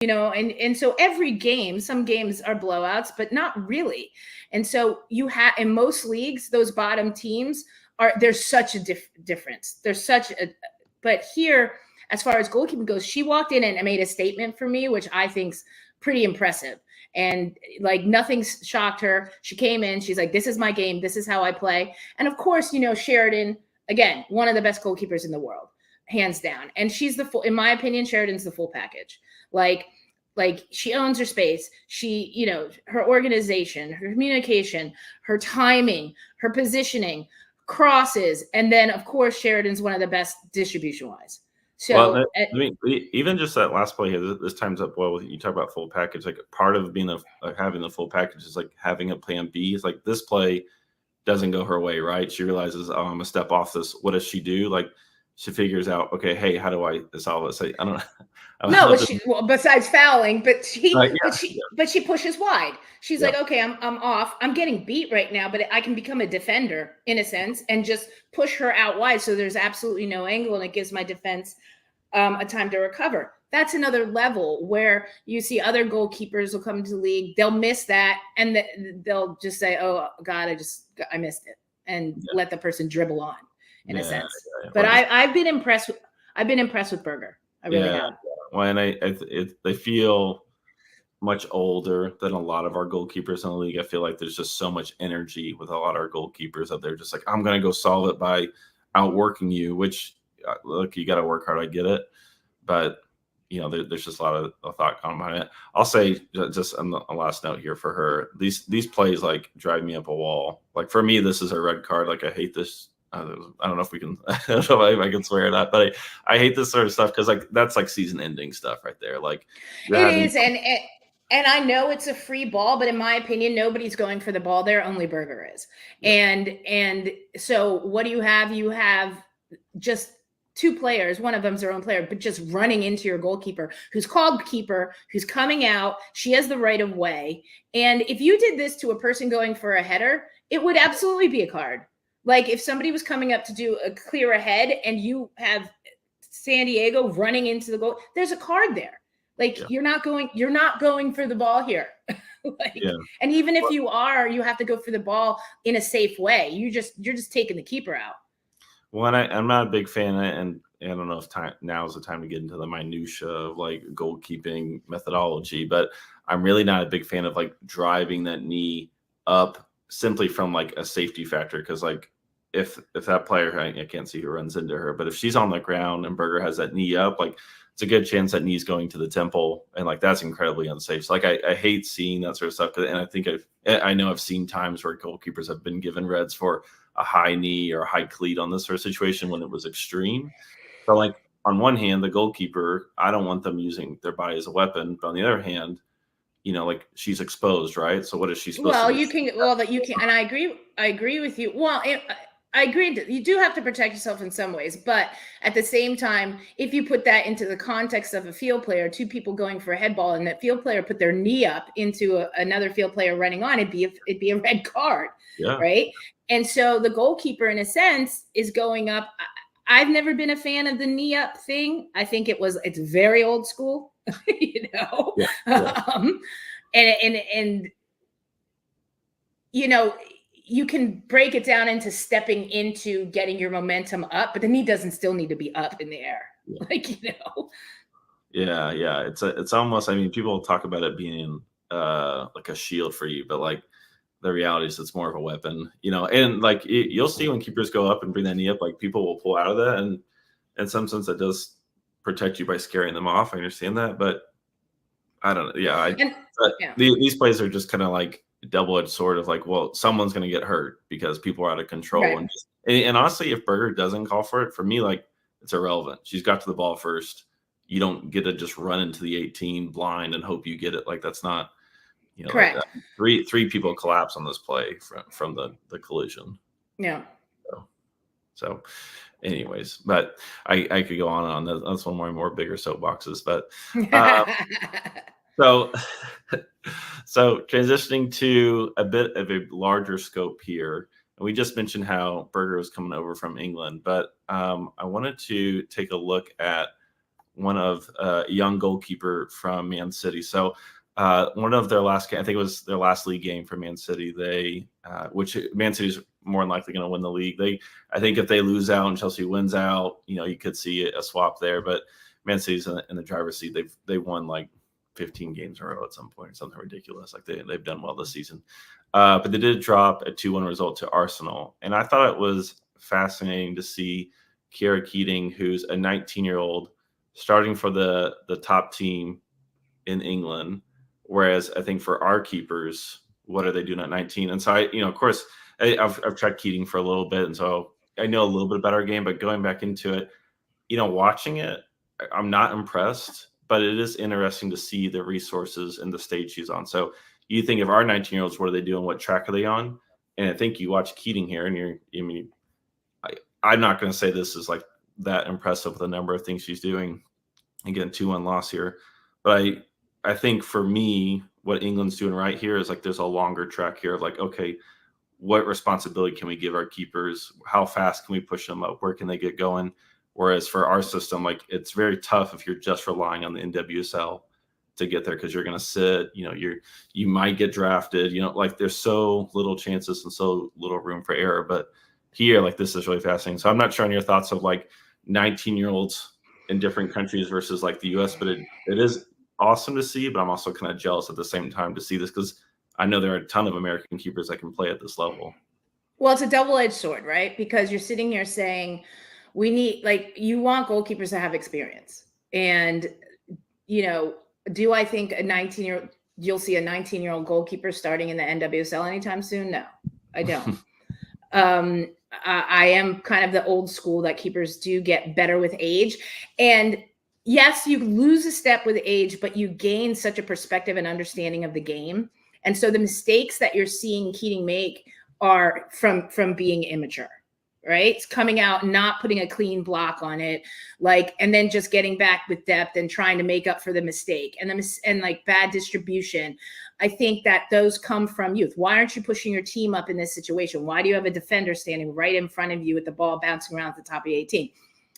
and so every game, some games are blowouts, but not really. And so you have, in most leagues, those bottom teams there's such a difference. There's such a, but here, as far as goalkeeping goes, she walked in and made a statement for me, which I think's pretty impressive. And like nothing's shocked her. She came in, she's like, this is my game. This is how I play. And of course, Sheridan, again, one of the best goalkeepers in the world, hands down. And she's in my opinion, Sheridan's the full package. Like she owns her space. She, her organization, her communication, her timing, her positioning, crosses. And then of course, Sheridan's one of the best distribution wise. So I mean, even just that last play here, this times up well. You talk about full package. Like part of being having the full package is like having a plan B. It's like this play doesn't go her way, right? She realizes, oh, I'm gonna step off this. What does she do? Like she figures out, okay, hey, how do I solve it? Say, I don't know. No, but besides fouling, but she pushes wide. She's like, okay, I'm off. I'm getting beat right now, but I can become a defender in a sense and just push her out wide. So there's absolutely no angle, and it gives my defense a time to recover. That's another level where you see other goalkeepers will come into the league. They'll miss that, and they'll just say, "Oh God, I missed it," and let the person dribble on, in a sense. But I've been impressed. I've been impressed with Berger. I really have. Well, and they feel much older than a lot of our goalkeepers in the league. I feel like there's just so much energy with a lot of our goalkeepers out there. Just like, I'm going to go solve it by outworking you, which look, you got to work hard. I get it. But, there's just a lot of thought gone behind it. I'll say just on the last note here for her, these plays like drive me up a wall. Like for me, this is a red card. Like I hate this. I don't know if we can, I don't know if I can swear at that, but I hate this sort of stuff because like that's like season ending stuff right there. Like it is, and I know it's a free ball, but in my opinion, nobody's going for the ball there. Only Berger is, and so what do you have? You have just two players. One of them's their own player, but just running into your goalkeeper, who's called keeper, who's coming out. She has the right of way, and if you did this to a person going for a header, it would absolutely be a card. Like if somebody was coming up to do a clear ahead and you have San Diego running into the goal, there's a card there. Like you're not going for the ball here. And even if you are, you have to go for the ball in a safe way. You're just taking the keeper out. Well, I'm not a big fan, and I don't know if now is the time to get into the minutia of like goalkeeping methodology, but I'm really not a big fan of like driving that knee up simply from like a safety factor, because like if that player, I can't see who runs into her, but if she's on the ground and Berger has that knee up, like it's a good chance that knee's going to the temple, and like that's incredibly unsafe. So like I hate seeing that sort of stuff, and I think I know I've seen times where goalkeepers have been given reds for a high knee or a high cleat on this sort of situation when it was extreme. So like on one hand, the goalkeeper, I don't want them using their body as a weapon, but on the other hand, like she's exposed, right? So what is she supposed to do? You can, and I agree with you. Well, I agree. You do have to protect yourself in some ways, but at the same time, if you put that into the context of a field player, two people going for a head ball, and that field player put their knee up into another field player running on, it'd be a red card, right? And so the goalkeeper, in a sense, is going up. I've never been a fan of the knee up thing. I think it's very old school, and you can break it down into stepping into getting your momentum up, but the knee doesn't still need to be up in the air. Yeah. It's almost, I mean, people talk about it being like a shield for you, but like the reality is it's more of a weapon, and like you'll see when keepers go up and bring that knee up, like people will pull out of that. And in some sense it does protect you by scaring them off. I understand that, but I don't know. These plays are just kind of like double-edged sword of like, well, someone's going to get hurt because people are out of control. Right. And honestly, if Berger doesn't call for it, for me, like it's irrelevant. She's got to the ball first. You don't get to just run into the 18 blind and hope you get it. Like that's not, correct. Like three people collapse on this play from the collision. Yeah. So anyways, but I could go on. That's one more bigger soapboxes, but so transitioning to a bit of a larger scope here. And we just mentioned how Berger was coming over from England, but I wanted to take a look at one of a young goalkeeper from Man City. So one of their last, I think it was their last league game for Man City. They, which Man City's more than likely going to win the league. I think if they lose out and Chelsea wins out, you could see a swap there. But Man City's in the driver's seat. They won like 15 games in a row at some point, something ridiculous. Like they've done well this season. But they did drop a 2-1 result to Arsenal, and I thought it was fascinating to see Kiera Keating, who's a 19-year-old, starting for the top team in England. Whereas I think for our keepers, what are they doing at 19? And so of course, I've tried Keating for a little bit, and so I know a little bit about our game. But going back into it, watching it, I'm not impressed. But it is interesting to see the resources and the stage she's on. So you think of our 19-year-olds, what are they doing? What track are they on? And I think you watch Keating here, and I'm not going to say this is like that impressive with the number of things she's doing. Again, 2-1 loss here. But I think for me, what England's doing right here is like there's a longer track here of like, okay, what responsibility can we give our keepers? How fast can we push them up? Where can they get going? Whereas for our system, like it's very tough if you're just relying on the NWSL to get there, because you're going to sit, you might get drafted, like there's so little chances and so little room for error. But here, like this is really fascinating. So I'm not sure on your thoughts of like 19-year-olds in different countries versus like the US, but it is awesome to see. But I'm also kind of jealous at the same time to see this, because I know there are a ton of American keepers that can play at this level. Well, it's a double-edged sword, right? Because you're sitting here saying, we need, like, you want goalkeepers to have experience. And, do I think you'll see a 19-year-old goalkeeper starting in the NWSL anytime soon? No, I don't. I am kind of the old school that keepers do get better with age. And yes, you lose a step with age, but you gain such a perspective and understanding of the game. And so the mistakes that you're seeing Keating make are from being immature. Right? It's coming out, not putting a clean block on it, and then just getting back with depth and trying to make up for the mistake and like bad distribution. I think that those come from youth. Why aren't you pushing your team up in this situation? Why do you have a defender standing right in front of you with the ball bouncing around at the top of the 18?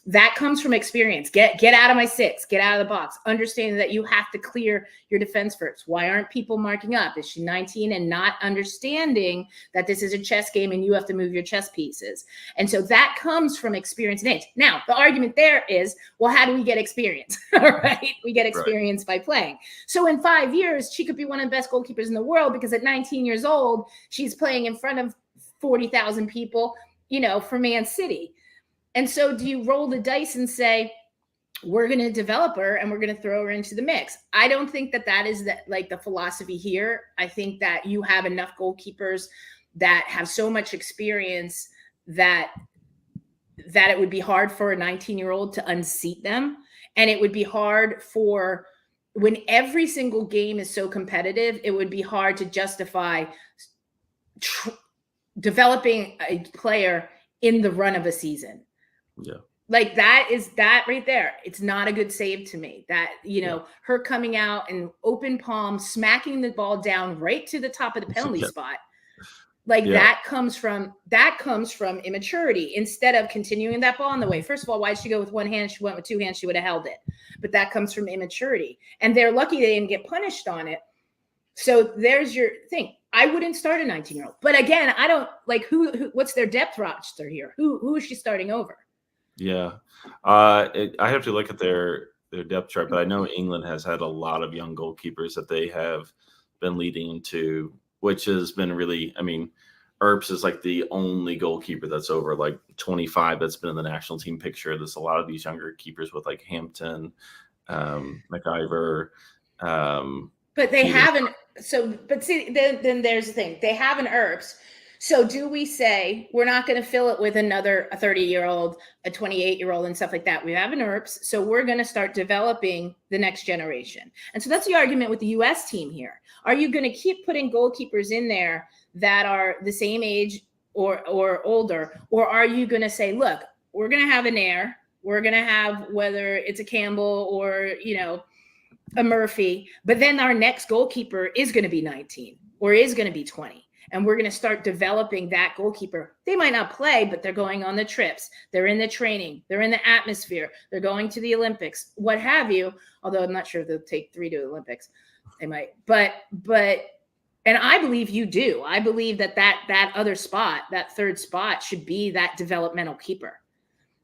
That comes from experience. Get out of my 6, get out of the box, understanding that you have to clear your defense first. Why aren't people marking up? Is she 19 and not understanding that this is a chess game and you have to move your chess pieces? And so that comes from experience and age. Now, the argument there is, well, how do we get experience? All right. We get experience by playing. So in 5 years, she could be one of the best goalkeepers in the world, because at 19 years old, she's playing in front of 40,000 people, for Man City. And so do you roll the dice and say, we're going to develop her and we're going to throw her into the mix? I don't think that is the philosophy here. I think that you have enough goalkeepers that have so much experience that it would be hard for a 19-year-old to unseat them. And it would be hard for, when every single game is so competitive, it would be hard to justify developing a player in the run of a season. Yeah. Like that right there. It's not a good save to me. That, her coming out and open palm, smacking the ball down right to the top of the penalty spot. That comes from immaturity, instead of continuing that ball on the way. First of all, why did she go with one hand? She went with two hands, she would have held it. But that comes from immaturity. And they're lucky they didn't get punished on it. So there's your thing. I wouldn't start a 19-year-old. But again, I don't who what's their depth roster here? Who is she starting over? Yeah. I have to look at their depth chart, but I know England has had a lot of young goalkeepers that they have been leading into, which has been really, Earps is like the only goalkeeper that's over 25 that's been in the national team picture. There's a lot of these younger keepers with Hampton, McIver. But they haven't. So, but see, then there's the thing. They have an Earps. So do we say we're not going to fill it with a 30-year-old, a 28-year-old and stuff like that? We have an Earps. So we're going to start developing the next generation. And so that's the argument with the U.S. team here. Are you going to keep putting goalkeepers in there that are the same age or older? Or are you going to say, look, we're going to have an Nair. We're going to have, whether it's a Campbell or, a Murphy, but then our next goalkeeper is going to be 19 or is going to be 20. and we're going to start developing that goalkeeper. They might not play, but they're going on the trips. They're in the training. They're in the atmosphere. They're going to the Olympics, what have you. Although I'm not sure if they'll take 3 to the Olympics. They might. But and I believe you do. I believe that other spot, that third spot, should be that developmental keeper.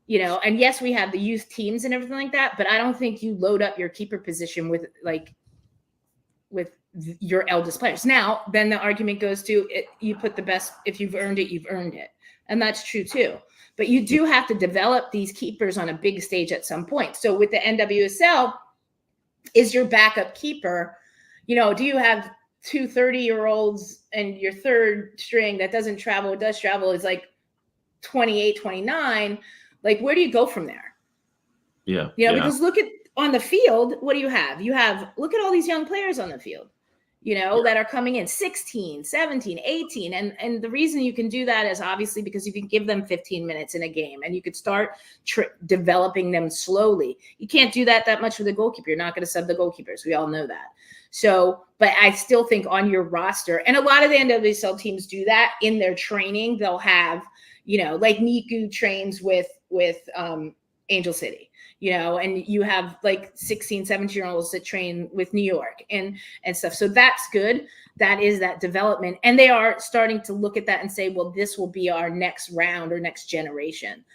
And yes, we have the youth teams and everything like that, but I don't think you load up your keeper position with your eldest players. Now, then the argument goes to it, you put the best, if you've earned it, you've earned it. And that's true too. But you do have to develop these keepers on a big stage at some point. So with the NWSL, is your backup keeper, do you have 2 30-year-olds and your third string that does travel is like 28, 29. Like, where do you go from there? Yeah. Because look at on the field, what do you have? Look at all these young players on the field, that are coming in 16, 17, 18. And the reason you can do that is obviously because you can give them 15 minutes in a game and you could start developing them slowly. You can't do that much with a goalkeeper. You're not going to sub the goalkeepers. We all know that. So, but I still think on your roster, and a lot of the NWSL teams do that in their training. They'll have, like Niku trains with Angel City. And you have like 16, 17-year-olds that train with New York and stuff. So that's good. That is that development. And they are starting to look at that and say, well, this will be our next round or next generation.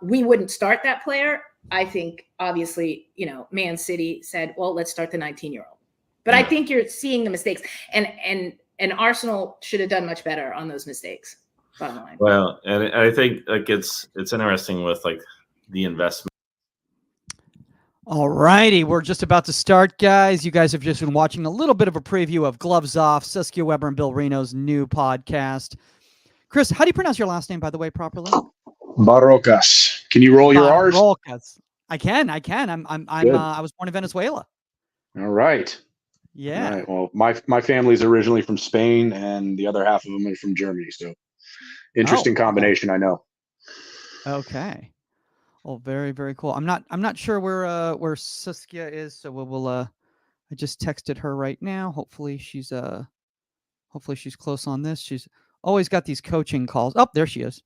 We wouldn't start that player. I think obviously, Man City said, well, let's start the 19-year-old. But I think you're seeing the mistakes and Arsenal should have done much better on those mistakes. Bottom line. Well, and I think like it's interesting with like the investment. All righty, we're just about to start, guys. You guys have just been watching a little bit of a preview of Gloves Off, Saskia Weber and Bill Reno's new podcast. Chris, how do you pronounce your last name, by the way, properly? Barocas. Can you roll your R's? Barocas. I can. I was born in Venezuela. All right. Yeah. All right. Well, my family's originally from Spain, and the other half of them are from Germany. So, interesting combination, I know. Okay. Oh, very, very cool. I'm not sure where Saskia is, so we'll I just texted her right now. Hopefully she's close on this. She's always got these coaching calls. Oh, there she is.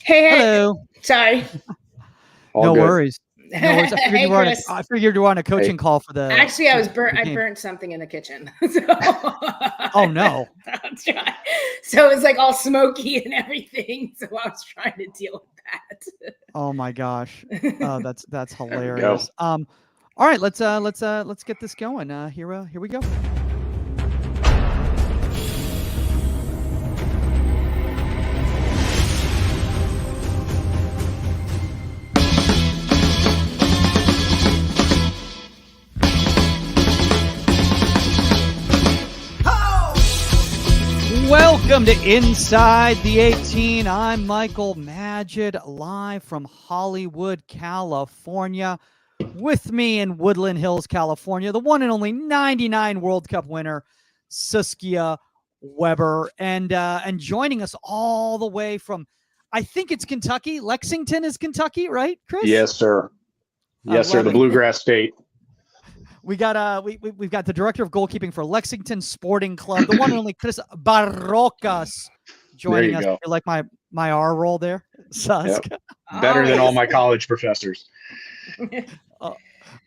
Hey. Hello. Sorry. No worries. No worries. I figured you were on a coaching call for the. Actually, I burnt something in the kitchen. So, oh no! So it was like all smoky and everything. So I was trying to deal with that. Oh my gosh! Oh, that's hilarious. All right, let's get this going. Here we go. Welcome to Inside the 18. I'm Michael Magid, live from Hollywood, California. With me in Woodland Hills, California, the one and only 99 World Cup winner, Saskia Weber. And joining us all the way from, I think it's Kentucky. Lexington is Kentucky, right, Chris? Yes, sir. Yes, sir. The Bluegrass State. We got we've got the director of goalkeeping for Lexington Sporting Club, the one and only Chris Barocas, joining us. You like my R roll there, Susk? Yep. Better than all my college professors.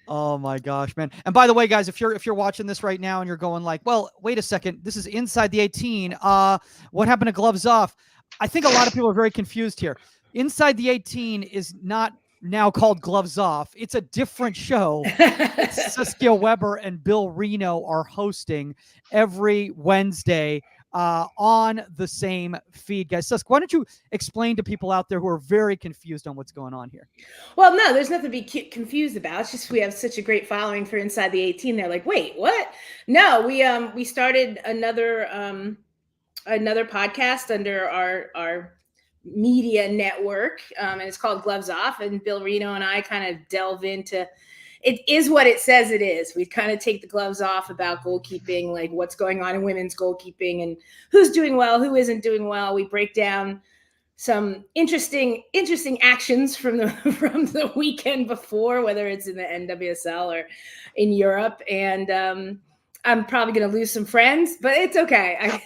Oh my gosh, man! And by the way, guys, if you're watching this right now and you're going like, well, wait a second, this is Inside the 18. What happened to Gloves Off? I think a lot of people are very confused here. Inside the 18 is not now called Gloves Off. It's a different show. Saskia Weber and Bill Reno are hosting every Wednesday on the same feed, guys. Saskia, why don't you explain to people out there who are very confused on what's going on here? Well, no, there's nothing to be confused about. It's just we have such a great following for Inside the 18. They're like, wait, what? No, we started another podcast under our media network, and it's called Gloves Off, and Bill Reno and I kind of delve into it is what it says it is. We kind of take the gloves off about goalkeeping, like what's going on in women's goalkeeping and who's doing well, who isn't doing well. We break down some interesting actions from the weekend before, whether it's in the NWSL or in Europe, and I'm probably going to lose some friends, but it's okay.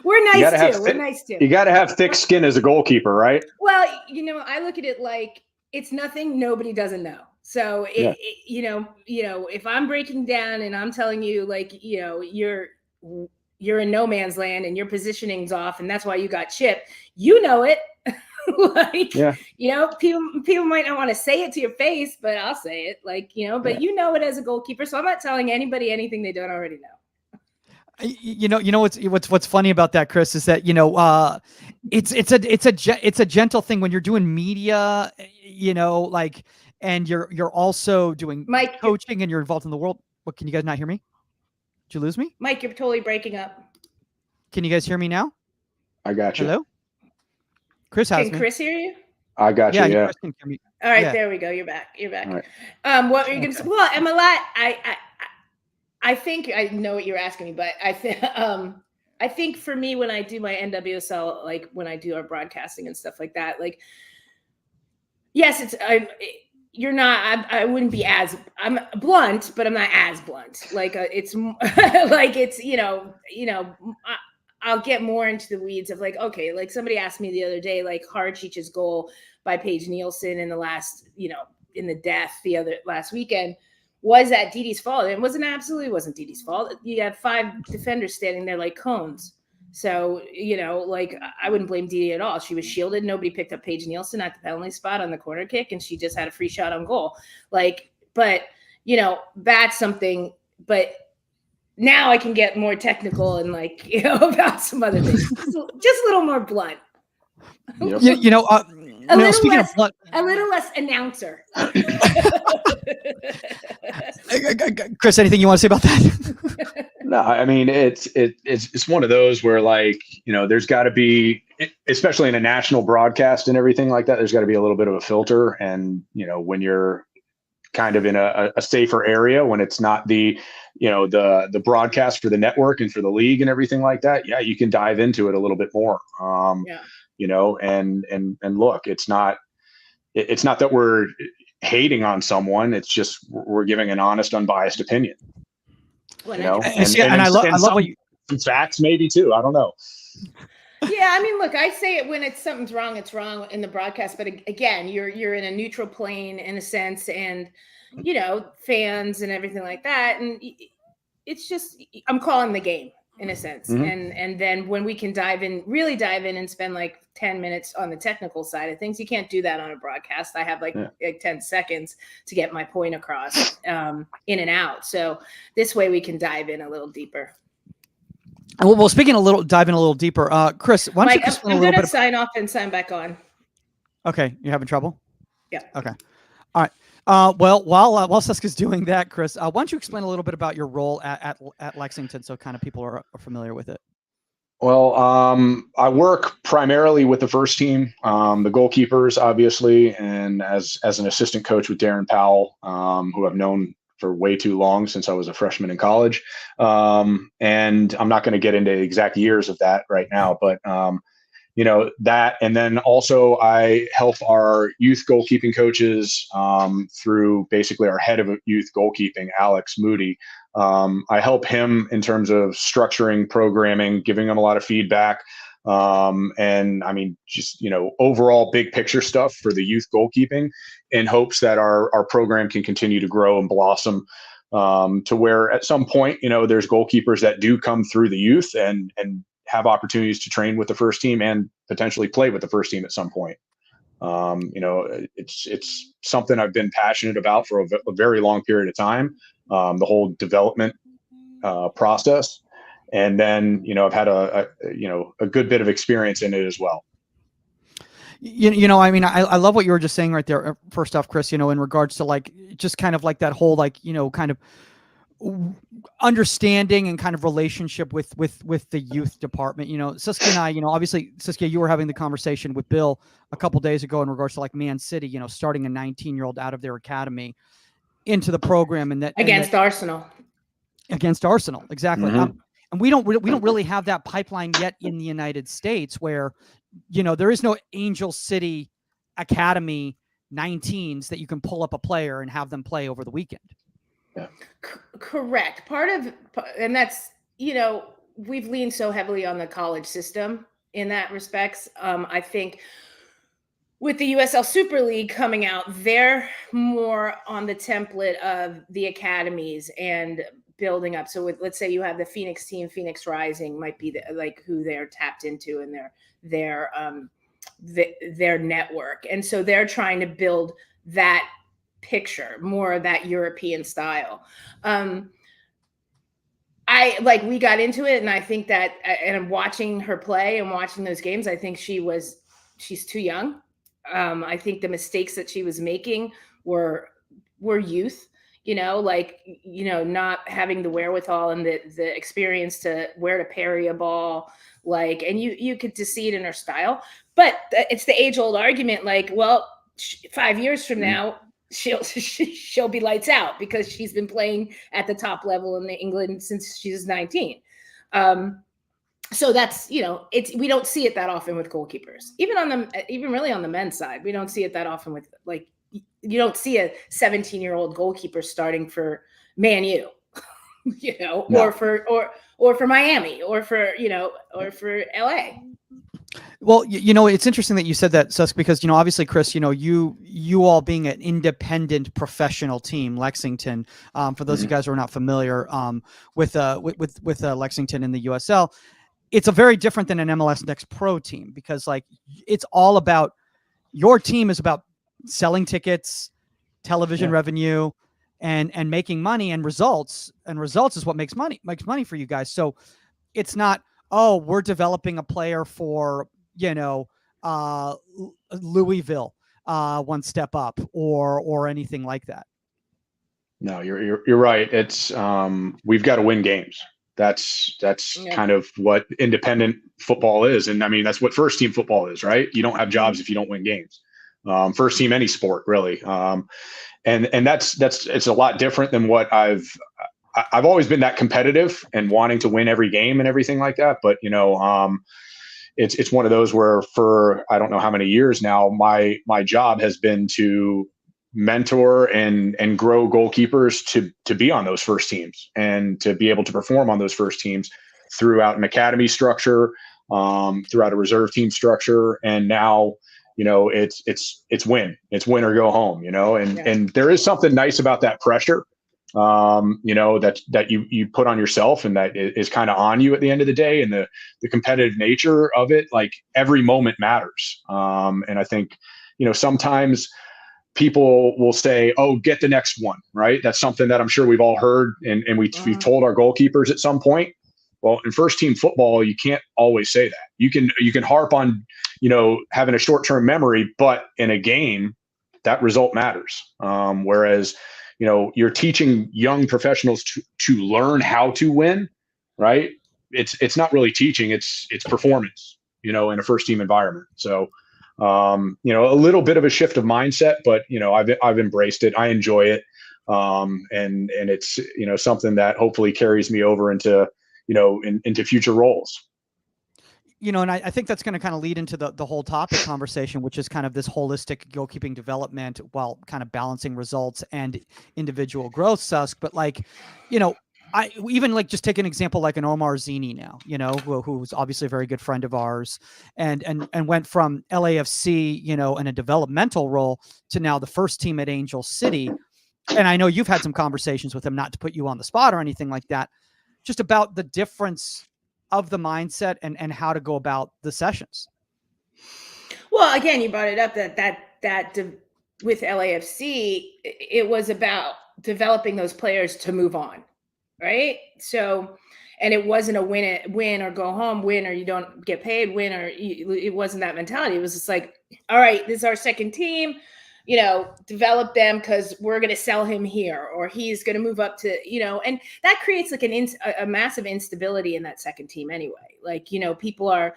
We're nice too. We're nice too. You got to have thick skin as a goalkeeper, right? Well, I look at it like it's nothing nobody doesn't know. So if I'm breaking down and I'm telling you, like, you're in no man's land and your positioning's off, and that's why you got chipped, it. Like, people might not want to say it to your face, but I'll say it, like, but it as a goalkeeper. So I'm not telling anybody anything they don't already know. What's funny about that, Chris, is that it's a gentle thing when you're doing media, like, and you're also doing Mike, coaching and you're involved in the world. What, can you guys not hear me? Did you lose me? Mike, you're totally breaking up. Can you guys hear me now? I got you. Hello? Chris has me. Can Chris hear you? I got you. Yeah. Chris can hear me. All right, there we go. You're back. Right. What were you going to say? Well, I'm a lot. I think I know what you're asking me, but I think for me, when I do my NWSL, like when I do our broadcasting and stuff like that, like, yes, you're not, I wouldn't be I'm blunt, but I'm not as blunt. Like it's like, it's, I'll get more into the weeds of like, okay, like somebody asked me the other day, like Harchich's goal by Paige Nielsen in the last, in the death last weekend. Was that Didi's fault? It absolutely wasn't Didi's fault. You had 5 defenders standing there like cones. So, like, I wouldn't blame Didi at all. She was shielded. Nobody picked up Paige Nielsen at the penalty spot on the corner kick, and she just had a free shot on goal. Like, but, that's something. But now I can get more technical and, like, about some other things. Just a little more blunt. Yep. A little less announcer. Chris, anything you want to say about that? No, I mean, it's one of those where, like, there's got to be, especially in a national broadcast and everything like that, there's got to be a little bit of a filter. And, when you're kind of in a safer area, when it's not the broadcast for the network and for the league and everything like that, yeah, you can dive into it a little bit more. And look, it's not that we're hating on someone. It's just we're giving an honest, unbiased opinion. And I love what you, some facts maybe too. I don't know. Yeah, I mean, look, I say it when something's wrong, it's wrong in the broadcast. But again, you're in a neutral plane in a sense, and fans and everything like that. And it's just, I'm calling the game in a sense. Mm-hmm. And then when we can really dive in and spend like 10 minutes on the technical side of things, you can't do that on a broadcast. I have like 10 seconds to get my point across, in and out. So this way we can dive in a little deeper. Well, diving a little deeper, Chris, why don't Mike, you explain I'm a little going bit? To sign off and sign back on. Okay. You're having trouble? Yeah. Okay. All right. Well, while Seska's doing that, Chris, why don't you explain a little bit about your role at Lexington, so kind of people are familiar with it? Well, I work primarily with the first team, the goalkeepers, obviously, and as an assistant coach with Darren Powell, who I've known for way too long, since I was a freshman in college. And I'm not going to get into exact years of that right now, but that, and then also I help our youth goalkeeping coaches through basically our head of youth goalkeeping, Alex Moody. I help him in terms of structuring, programming, giving him a lot of feedback. And I mean, just, overall big picture stuff for the youth goalkeeping, in hopes that our program can continue to grow and blossom, to where at some point, there's goalkeepers that do come through the youth and have opportunities to train with the first team and potentially play with the first team at some point. It's something I've been passionate about for a very long period of time, the whole development process. And then, I've had a good bit of experience in it as well. I mean, I love what you were just saying right there. First off, Chris, in regards to like, just kind of like that whole, like, kind of understanding and kind of relationship with the youth department. Saskia and I, obviously, Saskia, you were having the conversation with Bill a couple days ago in regards to like Man City, starting a 19-year-old out of their academy into the program, and that against Arsenal, exactly. Mm-hmm. And we don't really have that pipeline yet in the United States, where there is no Angel City Academy 19s that you can pull up a player and have them play over the weekend. Correct. And that's, we've leaned so heavily on the college system in that respects. I think with the USL Super League coming out, they're more on the template of the academies and building up. So let's say you have the Phoenix team, Phoenix Rising might be who they're tapped into in their network. And so they're trying to build that picture, more of that European style. We got into it, and I think that, and I'm watching her play and watching those games, I think she's too young. I think the mistakes that she was making were youth, not having the wherewithal and the experience to where to parry a ball, and you could just see it in her style. But it's the age old argument, 5 years from now, she'll be lights out because she's been playing at the top level in England since she was 19. So that's, we don't see it that often with goalkeepers, even really on the men's side. We don't see it that often with you don't see a 17-year-old goalkeeper starting for Man U, No. or for Miami, or for LA. Well, it's interesting that you said that, Susk, because, obviously, Chris, you all being an independent professional team, Lexington, for those of you guys who are not familiar with Lexington in the USL, it's a very different than an MLS Next Pro team, because it's all about, your team is about selling tickets, television revenue, and making money, and results is what makes money for you guys. So it's not, oh, we're developing a player for, Louisville, one step up, or anything like that. No, you're right. It's we've got to win games. That's kind of what independent football is, and I mean that's what first team football is, right? You don't have jobs if you don't win games. First team, any sport, really, and that's it's a lot different than what I've always been that competitive and wanting to win every game and everything like that. But it's one of those where for I don't know how many years now, my job has been to mentor and grow goalkeepers to be on those first teams and to be able to perform on those first teams throughout an academy structure, throughout a reserve team structure, and now it's win or go home, and there is something nice about that pressure. That you put on yourself, and that is kind of on you at the end of the day, and the competitive nature of it, every moment matters. And I think, sometimes people will say, oh, get the next one, right? That's something that I'm sure we've all heard. And we've told our goalkeepers at some point. Well, in first team football, you can't always say that. You can harp on, having a short-term memory, but in a game, that result matters. Whereas, you're teaching young professionals to learn how to win, right? It's not really teaching, it's performance, in a first team environment. So, a little bit of a shift of mindset, but, I've embraced it. I enjoy it. And it's, something that hopefully carries me over into, into future roles. And I think that's going to kind of lead into the whole topic conversation, which is kind of this holistic goalkeeping development while kind of balancing results and individual growth, Susk. But I even just take an example like an Omar Zini now, who's obviously a very good friend of ours, and went from LAFC, in a developmental role to now the first team at Angel City. And I know you've had some conversations with him, not to put you on the spot or anything like that, just about the difference of the mindset and how to go about the sessions. Well, again, you brought it up that with LAFC, it was about developing those players to move on, right? So, and it wasn't a win or go home, win or you don't get paid, win or it wasn't that mentality. It was just all right, this is our second team. Develop them because we're going to sell him here, or he's going to move up to, and that creates a massive instability in that second team anyway. People are,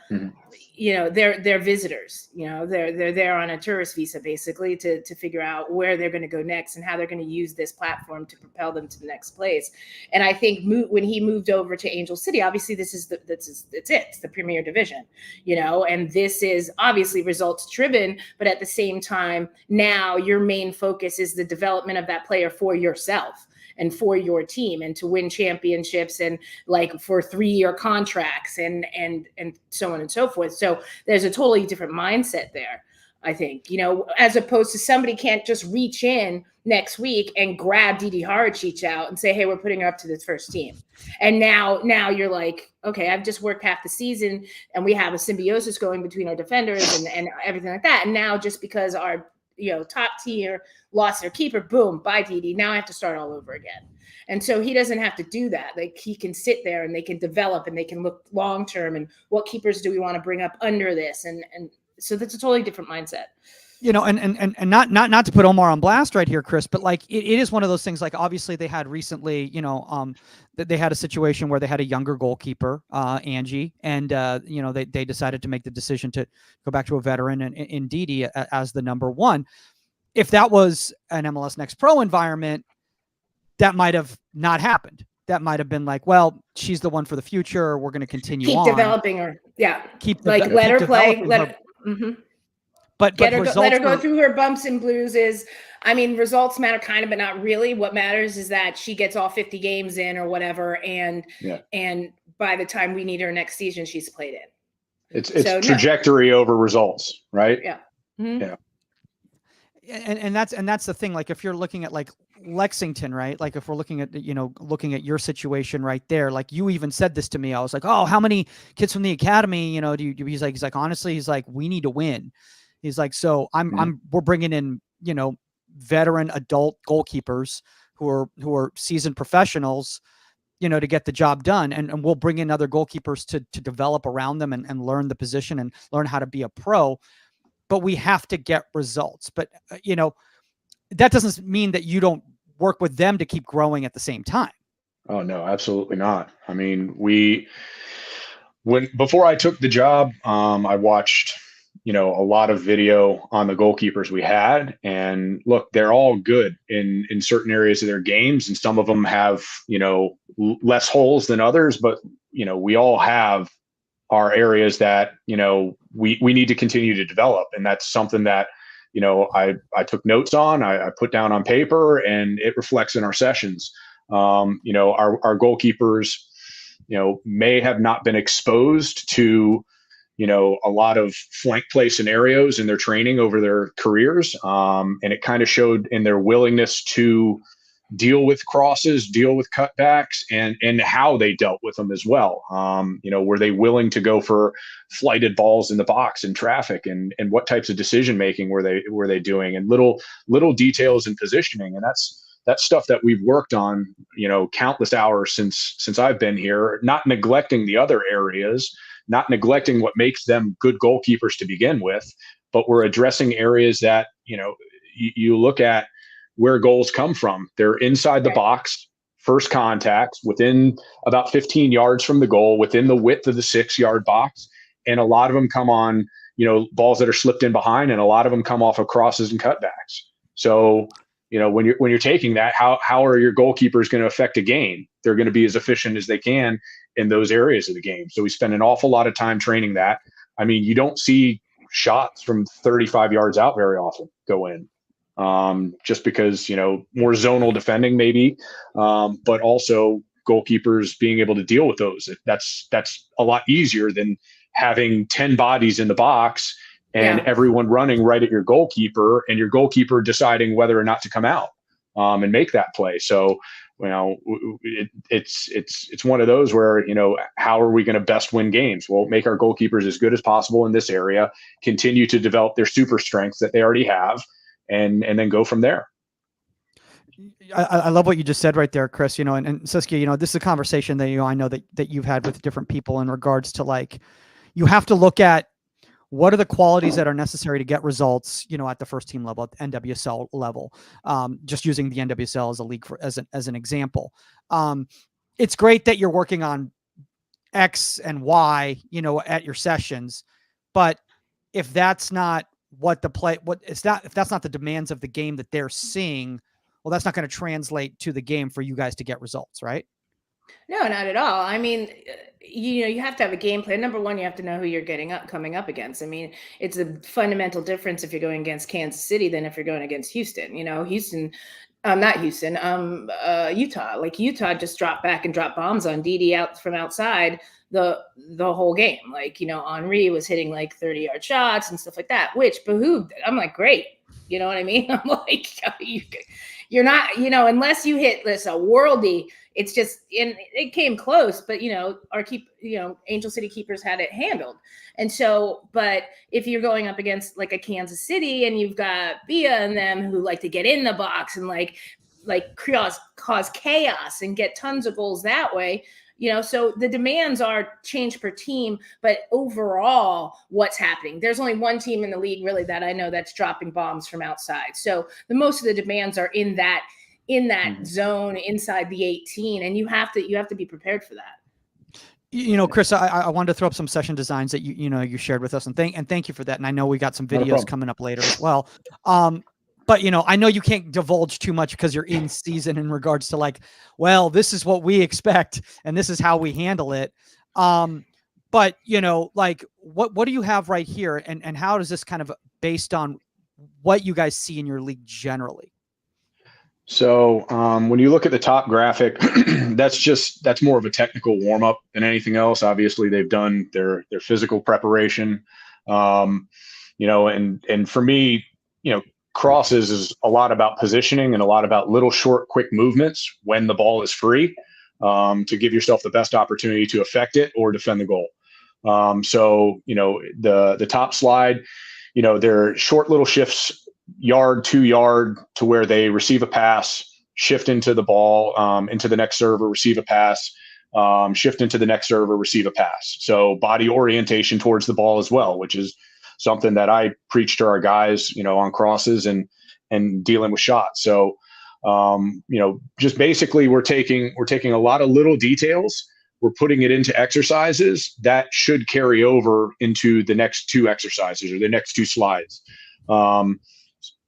they're visitors, they're there on a tourist visa basically to figure out where they're going to go next and how they're going to use this platform to propel them to the next place. And I think when he moved over to Angel City, obviously it's the Premier Division, and this is obviously results driven, but at the same time, now your main focus is the development of that player for yourself. and for your team and to win championships and like for 3-year contracts and so on and so forth. So there's a totally different mindset there. I think, as opposed to somebody can't just reach in next week and grab Didi Horachich out and say, hey, we're putting her up to this first team. And now you're like, okay, I've just worked half the season and we have a symbiosis going between our defenders and everything like that. And now just because our, top tier lost their keeper, boom, bye Didi. Now I have to start all over again. And so he doesn't have to do that. Like he can sit there and they can develop and they can look long-term and what keepers do we want to bring up under this? And so that's a totally different mindset. And not to put Omar on blast right here, Chris, but like it is one of those things. Like obviously they had recently, that they had a situation where they had a younger goalkeeper, Angie, and they decided to make the decision to go back to a veteran and in Didi as the number one. If that was an MLS Next Pro environment, that might have not happened. That might have been like, well, she's the one for the future. We're going to continue keep on. developing her. Yeah, let her keep play. But let her go through her bumps and bruises. I mean, results matter kind of, but not really. What matters is that she gets all 50 games in or whatever. And by the time we need her next season, she's played in. It's trajectory over results, right? Yeah. Mm-hmm. Yeah. And that's the thing. Like if you're looking at like Lexington, right? Like if we're looking at, looking at your situation right there, like you even said this to me. I was like, oh, how many kids from the academy, do you, he's like, honestly, he's like, we need to win. He's like, so we're bringing in, veteran adult goalkeepers who are seasoned professionals, to get the job done. And we'll bring in other goalkeepers to develop around them and learn the position and learn how to be a pro. But we have to get results. But, that doesn't mean that you don't work with them to keep growing at the same time. Oh, no, absolutely not. I mean, before I took the job, I watched, a lot of video on the goalkeepers we had, and look, they're all good in certain areas of their games. And some of them have, less holes than others, but, we all have our areas that, we need to continue to develop. And that's something that, I took notes on, I put down on paper, and it reflects in our sessions. Our goalkeepers, may have not been exposed to, a lot of flank play scenarios in their training over their careers. And it kind of showed in their willingness to deal with crosses, deal with cutbacks, and how they dealt with them as well. Were they willing to go for flighted balls in the box in traffic, and what types of decision making were they doing, and little details in positioning. And that's stuff that we've worked on, countless hours since I've been here, not neglecting the other areas, not neglecting what makes them good goalkeepers to begin with, but we're addressing areas that, you look at where goals come from. They're inside the box, first contacts, within about 15 yards from the goal, within the width of the 6-yard box. And a lot of them come on, balls that are slipped in behind, and a lot of them come off of crosses and cutbacks. So, when you're taking that, how are your goalkeepers going to affect a game? They're going to be as efficient as they can in those areas of the game. So we spend an awful lot of time training that. I mean, you don't see shots from 35 yards out very often go in. Just because, more zonal defending maybe, but also goalkeepers being able to deal with those. That's a lot easier than having 10 bodies in the box and everyone running right at your goalkeeper, and your goalkeeper deciding whether or not to come out and make that play. So, it's one of those where, how are we going to best win games? Well, make our goalkeepers as good as possible in this area, continue to develop their super strengths that they already have, and then go from there. I love what you just said right there, Chris, and Saskia, this is a conversation that, I know that you've had with different people in regards to, like, you have to look at what are the qualities that are necessary to get results, at the first team level, at the NWSL level, just using the NWSL as a league as an example. It's great that you're working on X and Y, at your sessions, but if that's not if that's not the demands of the game that they're seeing, well, that's not going to translate to the game for you guys to get results, right? No, not at all. I mean, you have to have a game plan. Number one, you have to know who you're coming up against. I mean, it's a fundamental difference if you're going against Kansas City than if you're going against Houston. Houston Not Houston, Utah. Like Utah just dropped back and dropped bombs on Didi out from outside the whole game. Like, Henri was hitting like 30-yard shots and stuff like that, which behooved. I'm like, great. You know what I mean? I'm like, you're not, unless you hit this a worldie, it's just, and it came close, but Angel City Keepers had it handled. And so, but if you're going up against like a Kansas City and you've got Bia and them who like to get in the box and like cause chaos and get tons of goals that way, so the demands are change per team, but overall what's happening, there's only one team in the league really that I know that's dropping bombs from outside. So the most of the demands are in that zone inside the 18, and you have to be prepared for that. Chris, I wanted to throw up some session designs that you shared with us, and thank you for that. And I know we got some videos coming up later as well. But I know you can't divulge too much because you're in season in regards to like, well, this is what we expect and this is how we handle it. But like what do you have right here, and how does this kind of based on what you guys see in your league generally? So when you look at the top graphic, that's more of a technical warm up than anything else. Obviously, they've done their physical preparation, and for me, crosses is a lot about positioning and a lot about little short, quick movements when the ball is free, to give yourself the best opportunity to affect it or defend the goal. So the top slide, they're short little shifts, yard, 2 yard, to where they receive a pass, shift into the ball, into the next server, receive a pass, shift into the next server, receive a pass. So body orientation towards the ball as well, which is something that I preach to our guys, on crosses and dealing with shots. So, just basically we're taking a lot of little details, we're putting it into exercises that should carry over into the next 2 exercises or the next 2 slides.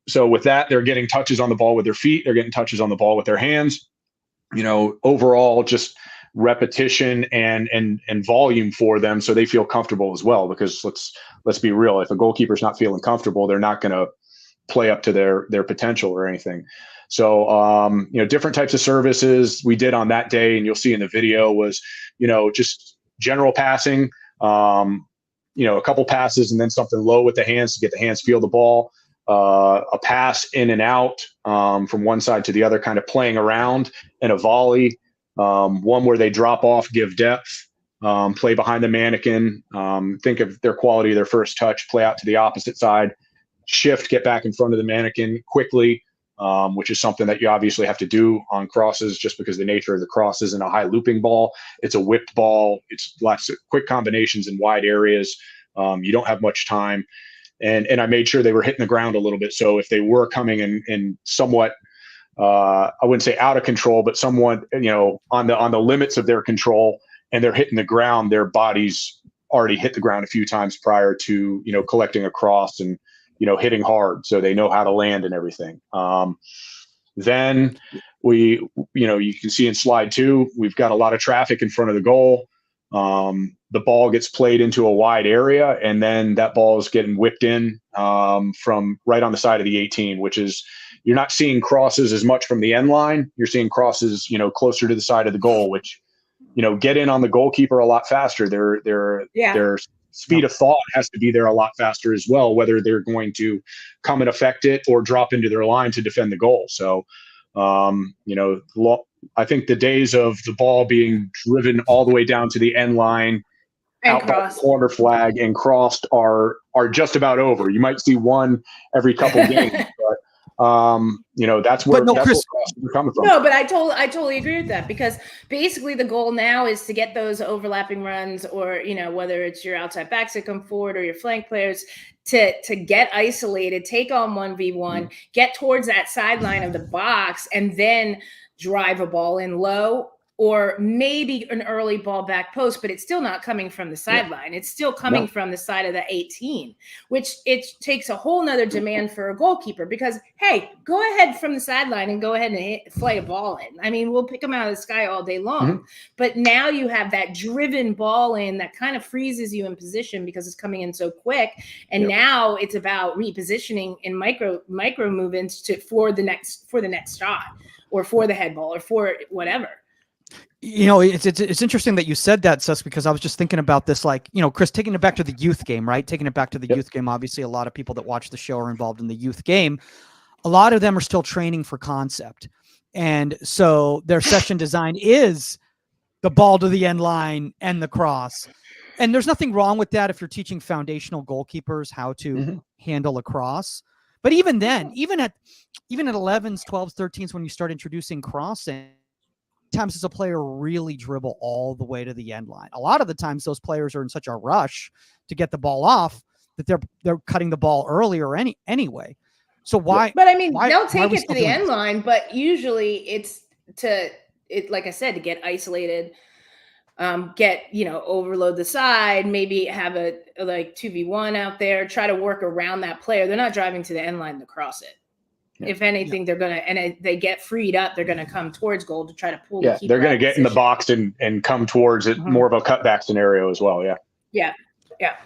So with that, they're getting touches on the ball with their feet. They're getting touches on the ball with their hands. Overall, just repetition and volume for them, so they feel comfortable as well. Because let's be real, if a goalkeeper's not feeling comfortable, they're not going to play up to their potential or anything. So different types of services we did on that day, and you'll see in the video, was just general passing, a couple passes and then something low with the hands to get the hands feel the ball. A pass in and out, from one side to the other, kind of playing around, and a volley, one where they drop off, give depth, play behind the mannequin, think of their quality of their first touch, play out to the opposite side, shift, get back in front of the mannequin quickly, which is something that you obviously have to do on crosses, just because the nature of the cross isn't a high looping ball. It's a whipped ball. It's lots of quick combinations in wide areas. You don't have much time. And I made sure they were hitting the ground a little bit. So if they were coming in somewhat, I wouldn't say out of control, but somewhat, on the limits of their control, and they're hitting the ground, their bodies already hit the ground a few times prior to, collecting a cross and, hitting hard, so they know how to land and everything. Then you can see in slide 2, we've got a lot of traffic in front of the goal. The ball gets played into a wide area, and then that ball is getting whipped in, from right on the side of the 18, which is, you're not seeing crosses as much from the end line. You're seeing crosses, closer to the side of the goal, which, get in on the goalkeeper a lot faster. Their speed of thought has to be there a lot faster as well, whether they're going to come and affect it or drop into their line to defend the goal. So, I think the days of the ball being driven all the way down to the end line, out by the corner flag, and crossed are just about over. You might see one every couple games, but that's where crosses are coming from. No, but I totally agree with that, because basically the goal now is to get those overlapping runs, or whether it's your outside backs that come forward or your flank players, to get isolated, take on 1v1, get towards that sideline of the box, and then drive a ball in low, or maybe an early ball back post, but it's still not coming from the sideline. It's still coming from the side of the 18, which it takes a whole nother demand for a goalkeeper because, hey, go ahead from the sideline and go ahead and flight a ball in. I mean, we'll pick them out of the sky all day long, but now you have that driven ball in that kind of freezes you in position because it's coming in so quick. And now it's about repositioning in micro movements for the next shot or for the head ball or for whatever. You know, it's interesting that you said that, Sus, because I was just thinking about this, like, you know, Chris, taking it back to the youth game, right? Taking it back to the youth game. Obviously, a lot of people that watch the show are involved in the youth game. A lot of them are still training for concept. And so their session design is the ball to the end line and the cross. And there's nothing wrong with that if you're teaching foundational goalkeepers how to handle a cross. But even then, even at 11s, 12s, 13s, when you start introducing crossing, times as a player really dribble all the way to the end line. A lot of the times those players are in such a rush to get the ball off that they're cutting the ball earlier anyway. So why? But I mean, they'll take it to the end this? line, but usually it's like I said, to get isolated, overload the side, maybe have a like 2v1 out there, try to work around that player. They're not driving to the end line to cross it. If anything, they're going to, and they get freed up, they're going to come towards goal to try to pull the keeper. They're going to get in the box and come towards it, more of a cutback scenario as well. Yeah.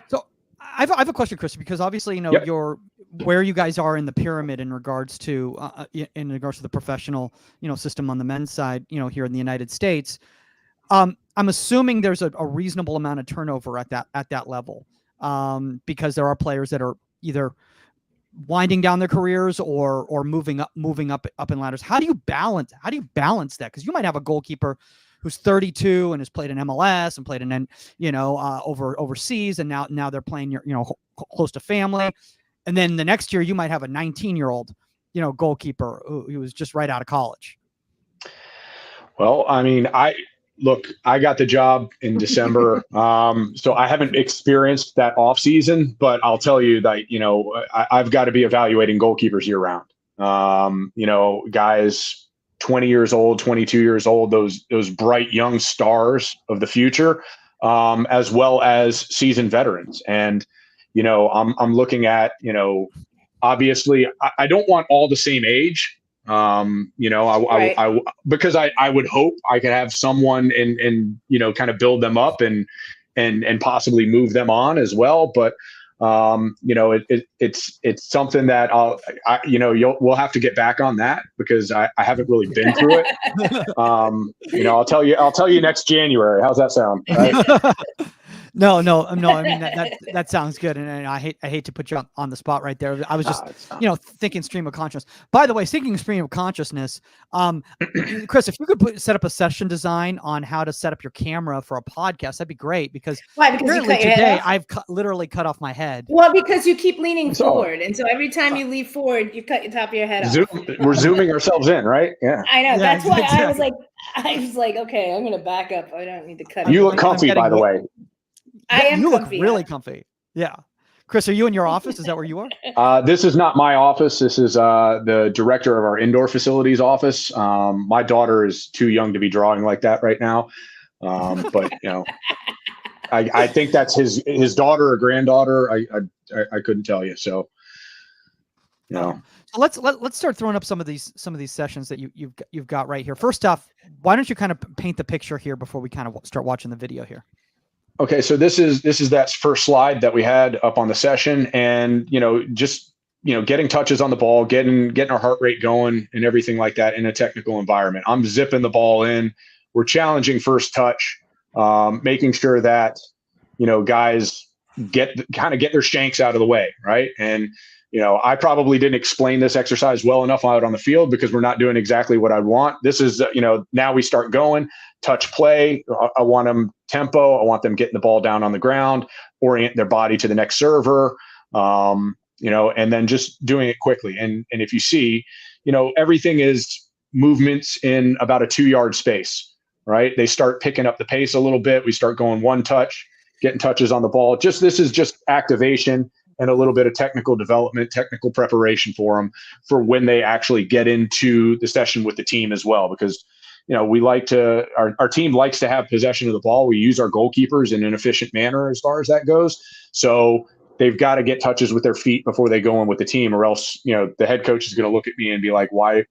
So I have a question, Chris, because obviously, you know, you're where you guys are in the pyramid in regards to the professional, you know, system on the men's side, you know, here in the United States. I'm assuming there's a reasonable amount of turnover at that level, because there are players that are either winding down their careers or moving up in ladders. How do you balance that? Because you might have a goalkeeper who's 32 and has played in MLS and played in, you know, overseas, and now they're playing, you know, close to family, and then the next year you might have a 19-year-old, you know, goalkeeper who was just right out of college. Well, I mean, I got the job in December, so I haven't experienced that off season, but I'll tell you that, you know, I've got to be evaluating goalkeepers year round. You know, guys 20 years old, 22 years old, those bright young stars of the future, as well as seasoned veterans. And, you know, I'm looking at, you know, obviously I don't want all the same age. You know, I because I would hope I could have someone and you know, kind of build them up and possibly move them on as well. But you know, it's something that we'll have to get back on that because I haven't really been through it. You know, I'll tell you next January. How's that sound? Right? No. I mean, that sounds good. And I hate to put you on the spot right there. I was just, you know, thinking stream of consciousness. By the way, thinking stream of consciousness, Chris, if you could set up a session design on how to set up your camera for a podcast, that'd be great. Because apparently today I've literally cut off my head. Well, because you keep leaning forward. And so every time you lean forward, you cut the top of your head off. We're zooming ourselves in, right? Yeah. I know. That's why I was like, okay, I'm going to back up. I don't need to cut. You look comfy, by the way. I am. You comfy, look really comfy. Yeah. Chris, are you in your office? Is that where you are? This is not my office. This is the director of our indoor facilities office. My daughter is too young to be drawing like that right now. But you know, I think that's his daughter or granddaughter. I couldn't tell you. So, you know. So let's start throwing up some of these sessions that you've got right here. First off, why don't you kind of paint the picture here before we kind of start watching the video here? Okay, so this is that first slide that we had up on the session, and you know, just getting touches on the ball, getting our heart rate going, and everything like that in a technical environment. I'm zipping the ball in. We're challenging first touch, making sure that guys get their shanks out of the way, right? And I probably didn't explain this exercise well enough out on the field because we're not doing exactly what I want. This is now we start going. Touch play. I want them tempo. I want them getting the ball down on the ground, orient their body to the next server, and then just doing it quickly. And if you see, everything is movements in about a 2-yard space, right? They start picking up the pace a little bit. We start going one touch, getting touches on the ball. This is just activation and a little bit of technical development, technical preparation for them for when they actually get into the session with the team as well. Because we like to, our team likes to have possession of the ball. We use our goalkeepers in an efficient manner as far as that goes. So they've got to get touches with their feet before they go in with the team, or else, the head coach is going to look at me and be like, why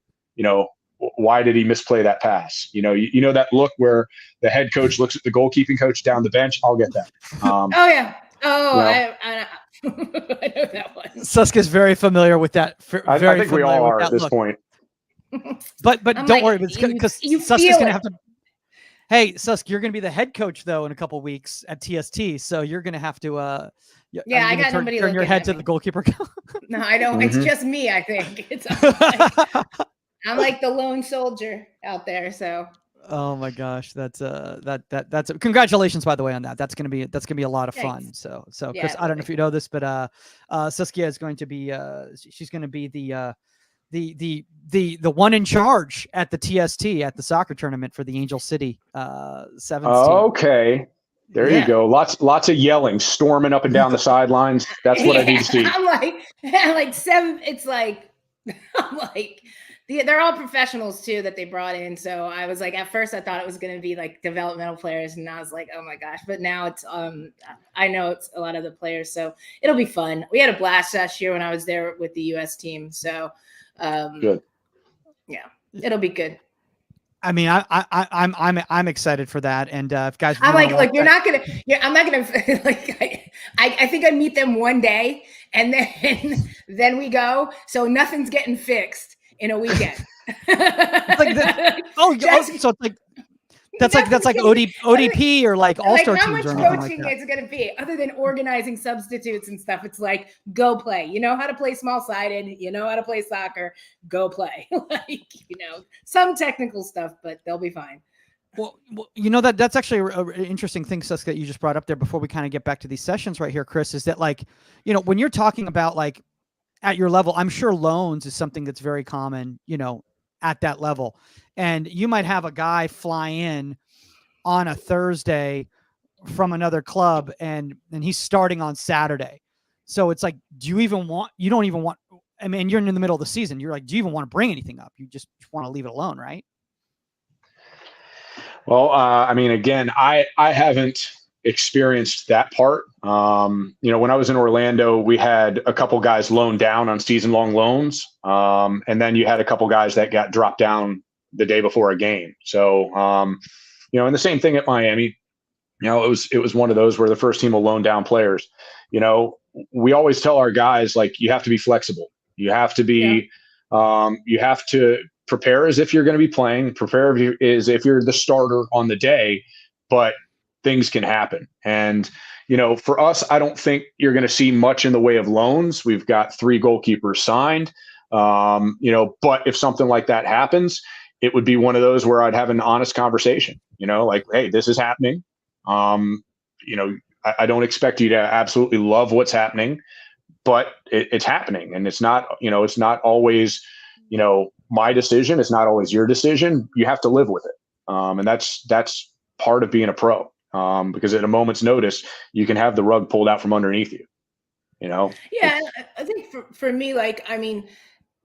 did he misplay that pass? That look where the head coach looks at the goalkeeping coach down the bench. I'll get that. Oh yeah. Oh, I know that one. Suska's very familiar with that. I think we all are at this point. But don't worry, because Suska's gonna have to. Hey, Susk, you're gonna be the head coach though in a couple weeks at TST, so you're gonna have to. I got nobody. Turn your head to the goalkeeper. No, I don't. It's just me. I think it's. I'm like the lone soldier out there. So. Oh my gosh, that's congratulations, by the way, on that. That's gonna be a lot of fun. Thanks. So Chris, I don't know if you know this, but Saskia is going to be she's going to be the one in charge at the TST at the soccer tournament for the Angel City Sevens team. Okay. There you go. Lots of yelling, storming up and down the sidelines. That's what I need to see. I'm like seven. It's like I'm like. They're all professionals too that they brought in. So I was like, at first I thought it was going to be like developmental players, and I was like, oh my gosh. But now it's I know it's a lot of the players, so it'll be fun. We had a blast last year when I was there with the US team. So good. Yeah, it'll be good. I mean, I'm excited for that. And if guys, I'm like, look, you're not gonna. Yeah, I'm not gonna. Like, I think I meet them one day, and then we go. So nothing's getting fixed in a weekend. So it's like that's like ODP or like all-star how teams. How much coaching is it going to be other than organizing substitutes and stuff? It's like, go play. You know how to play small-sided. You know how to play soccer. Go play. Some technical stuff, but they'll be fine. Well, that's actually an interesting thing, Suska, that you just brought up there before we kind of get back to these sessions right here, Chris, is that when you're talking about at your level, I'm sure loans is something that's very common, at that level. And you might have a guy fly in on a Thursday from another club and he's starting on Saturday. So it's like, you don't even want, I mean, you're in the middle of the season. You're like, do you even want to bring anything up? You just want to leave it alone, right? Well, I mean, again, I haven't experienced that part. When I was in Orlando, we had a couple guys loaned down on season-long loans. And then you had a couple guys that got dropped down the day before a game. So, and the same thing at Miami, it was one of those where the first team will loan down players. We always tell our guys, you have to be flexible. You have to be, you have to prepare as if you're going to be playing, prepare as if you're the starter on the day, but things can happen. And, for us, I don't think you're going to see much in the way of loans. We've got 3 goalkeepers signed, but if something like that happens, it would be one of those where I'd have an honest conversation, hey, this is happening. I don't expect you to absolutely love what's happening, but it's happening. And it's not, it's not always, my decision. It's not always your decision. You have to live with it. And that's part of being a pro. Because at a moment's notice, you can have the rug pulled out from underneath you, Yeah. I think for me,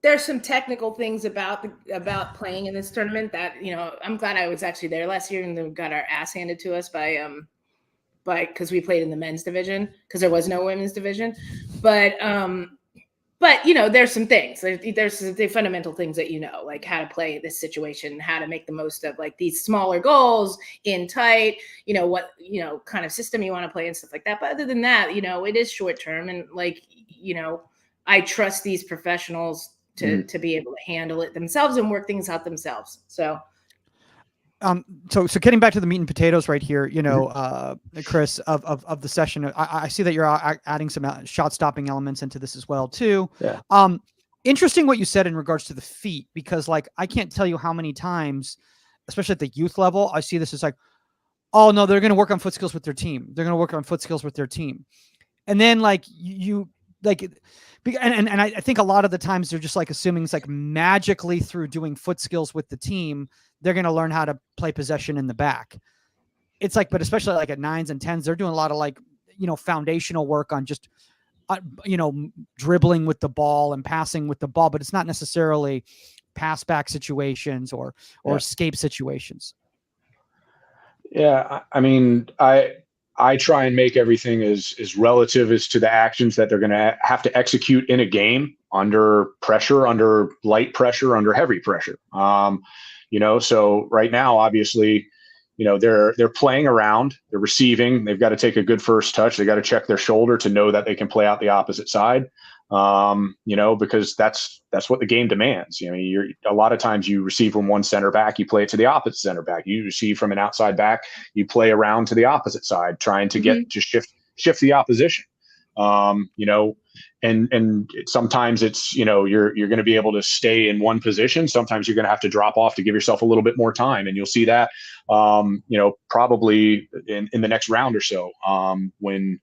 there's some technical things about playing in this tournament that, I'm glad I was actually there last year and then got our ass handed to us because we played in the men's division because there was no women's division. But there's some things. There's the fundamental things that like how to play this situation, how to make the most of these smaller goals in tight, what kind of system you want to play and stuff like that. But other than that, it is short term, and I trust these professionals to be able to handle it themselves and work things out themselves. So getting back to the meat and potatoes right here, Chris, of the session, I see that you're adding some shot stopping elements into this as well too. Yeah. Interesting what you said in regards to the feet, because I can't tell you how many times, especially at the youth level, I see this as oh no, they're going to work on foot skills with their team. They're going to work on foot skills with their team. And then and I think a lot of the times they're just assuming it's magically through doing foot skills with the team, they're going to learn how to play possession in the back. It's but especially at 9s and 10s, they're doing a lot of foundational work on just dribbling with the ball and passing with the ball, but it's not necessarily pass back situations or escape situations. Yeah, I mean, I try and make everything as relative as to the actions that they're going to have to execute in a game under pressure, under light pressure, under heavy pressure. So right now, obviously, they're playing around, they're receiving, they've got to take a good first touch, they got to check their shoulder to know that they can play out the opposite side. Because that's what the game demands. A lot of times you receive from one center back, you play it to the opposite center back. You receive from an outside back, you play around to the opposite side, trying to get to shift the opposition. And sometimes it's, you're going to be able to stay in one position. Sometimes you're going to have to drop off to give yourself a little bit more time. And you'll see that, probably in the next round or so, when,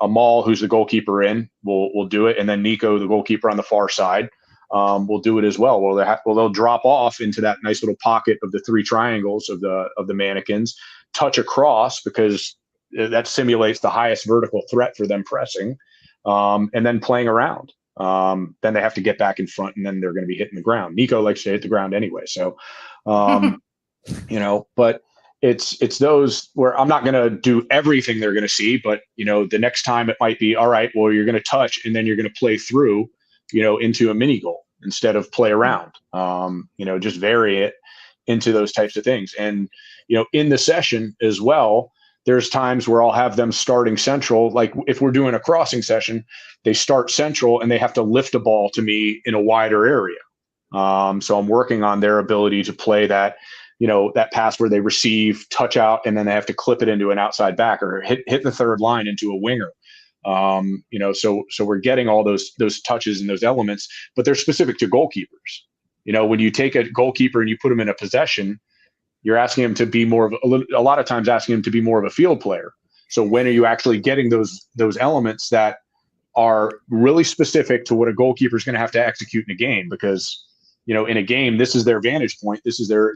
Amal, who's the goalkeeper will do it. And then Nico, the goalkeeper on the far side, will do it as well. They'll drop off into that nice little pocket of the three triangles of the mannequins, touch across, because that simulates the highest vertical threat for them pressing, and then playing around. Then they have to get back in front, and then they're going to be hitting the ground. Nico likes to hit the ground anyway. So, but it's those where I'm not going to do everything they're going to see, but, the next time it might be, all right, well, you're going to touch and then you're going to play through, into a mini goal instead of play around, just vary it into those types of things. And, in the session as well, there's times where I'll have them starting central. Like if we're doing a crossing session, they start central and they have to lift a ball to me in a wider area. So I'm working on their ability to play that, that pass where they receive, touch out, and then they have to clip it into an outside back or hit the third line into a winger. So we're getting all those touches and those elements, but they're specific to goalkeepers. When you take a goalkeeper and you put him in a possession, you're asking him to be more of a lot of times asking him to be more of a field player. So when are you actually getting those elements that are really specific to what a goalkeeper is going to have to execute in a game? Because, in a game, this is their vantage point. This is their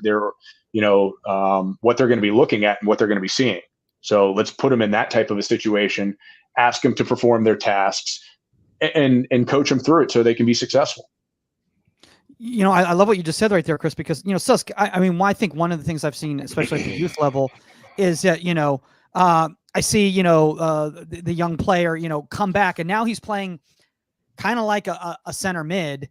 what they're going to be looking at and what they're going to be seeing. So let's put them in that type of a situation, ask them to perform their tasks, and coach them through it so they can be successful. I love what you just said right there, Chris, because, Susk, I think one of the things I've seen, especially at the youth level, is that, I see, the young player, come back, and now he's playing kind of like a center mid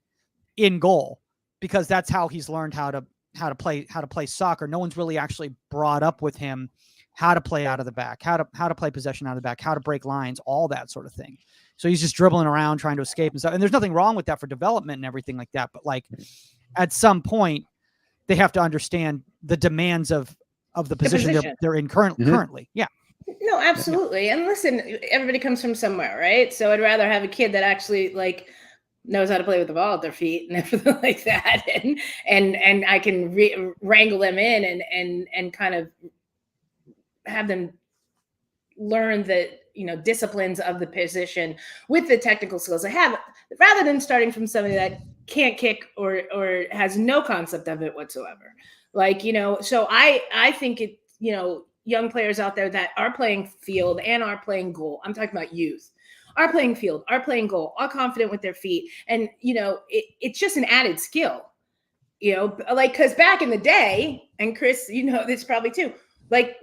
in goal, because that's how he's learned how to play soccer. No one's really actually brought up with him how to play out of the back, how to play possession out of the back, how to break lines, all that sort of thing. So he's just dribbling around trying to escape and stuff. And there's nothing wrong with that for development and everything like that. But like at some point, they have to understand the demands of the position they're in currently. Yeah. No, absolutely. Yeah. And listen, everybody comes from somewhere, right? So I'd rather have a kid that actually knows how to play with the ball at their feet and everything like that. And I can wrangle them in and kind of have them learn the disciplines of the position with the technical skills I have, rather than starting from somebody that can't kick or has no concept of it whatsoever. So I think it, young players out there that are playing field and are playing goal. I'm talking about youth, are playing field, are playing goal, are confident with their feet. And, it's just an added skill, because back in the day, and Chris, this probably too, like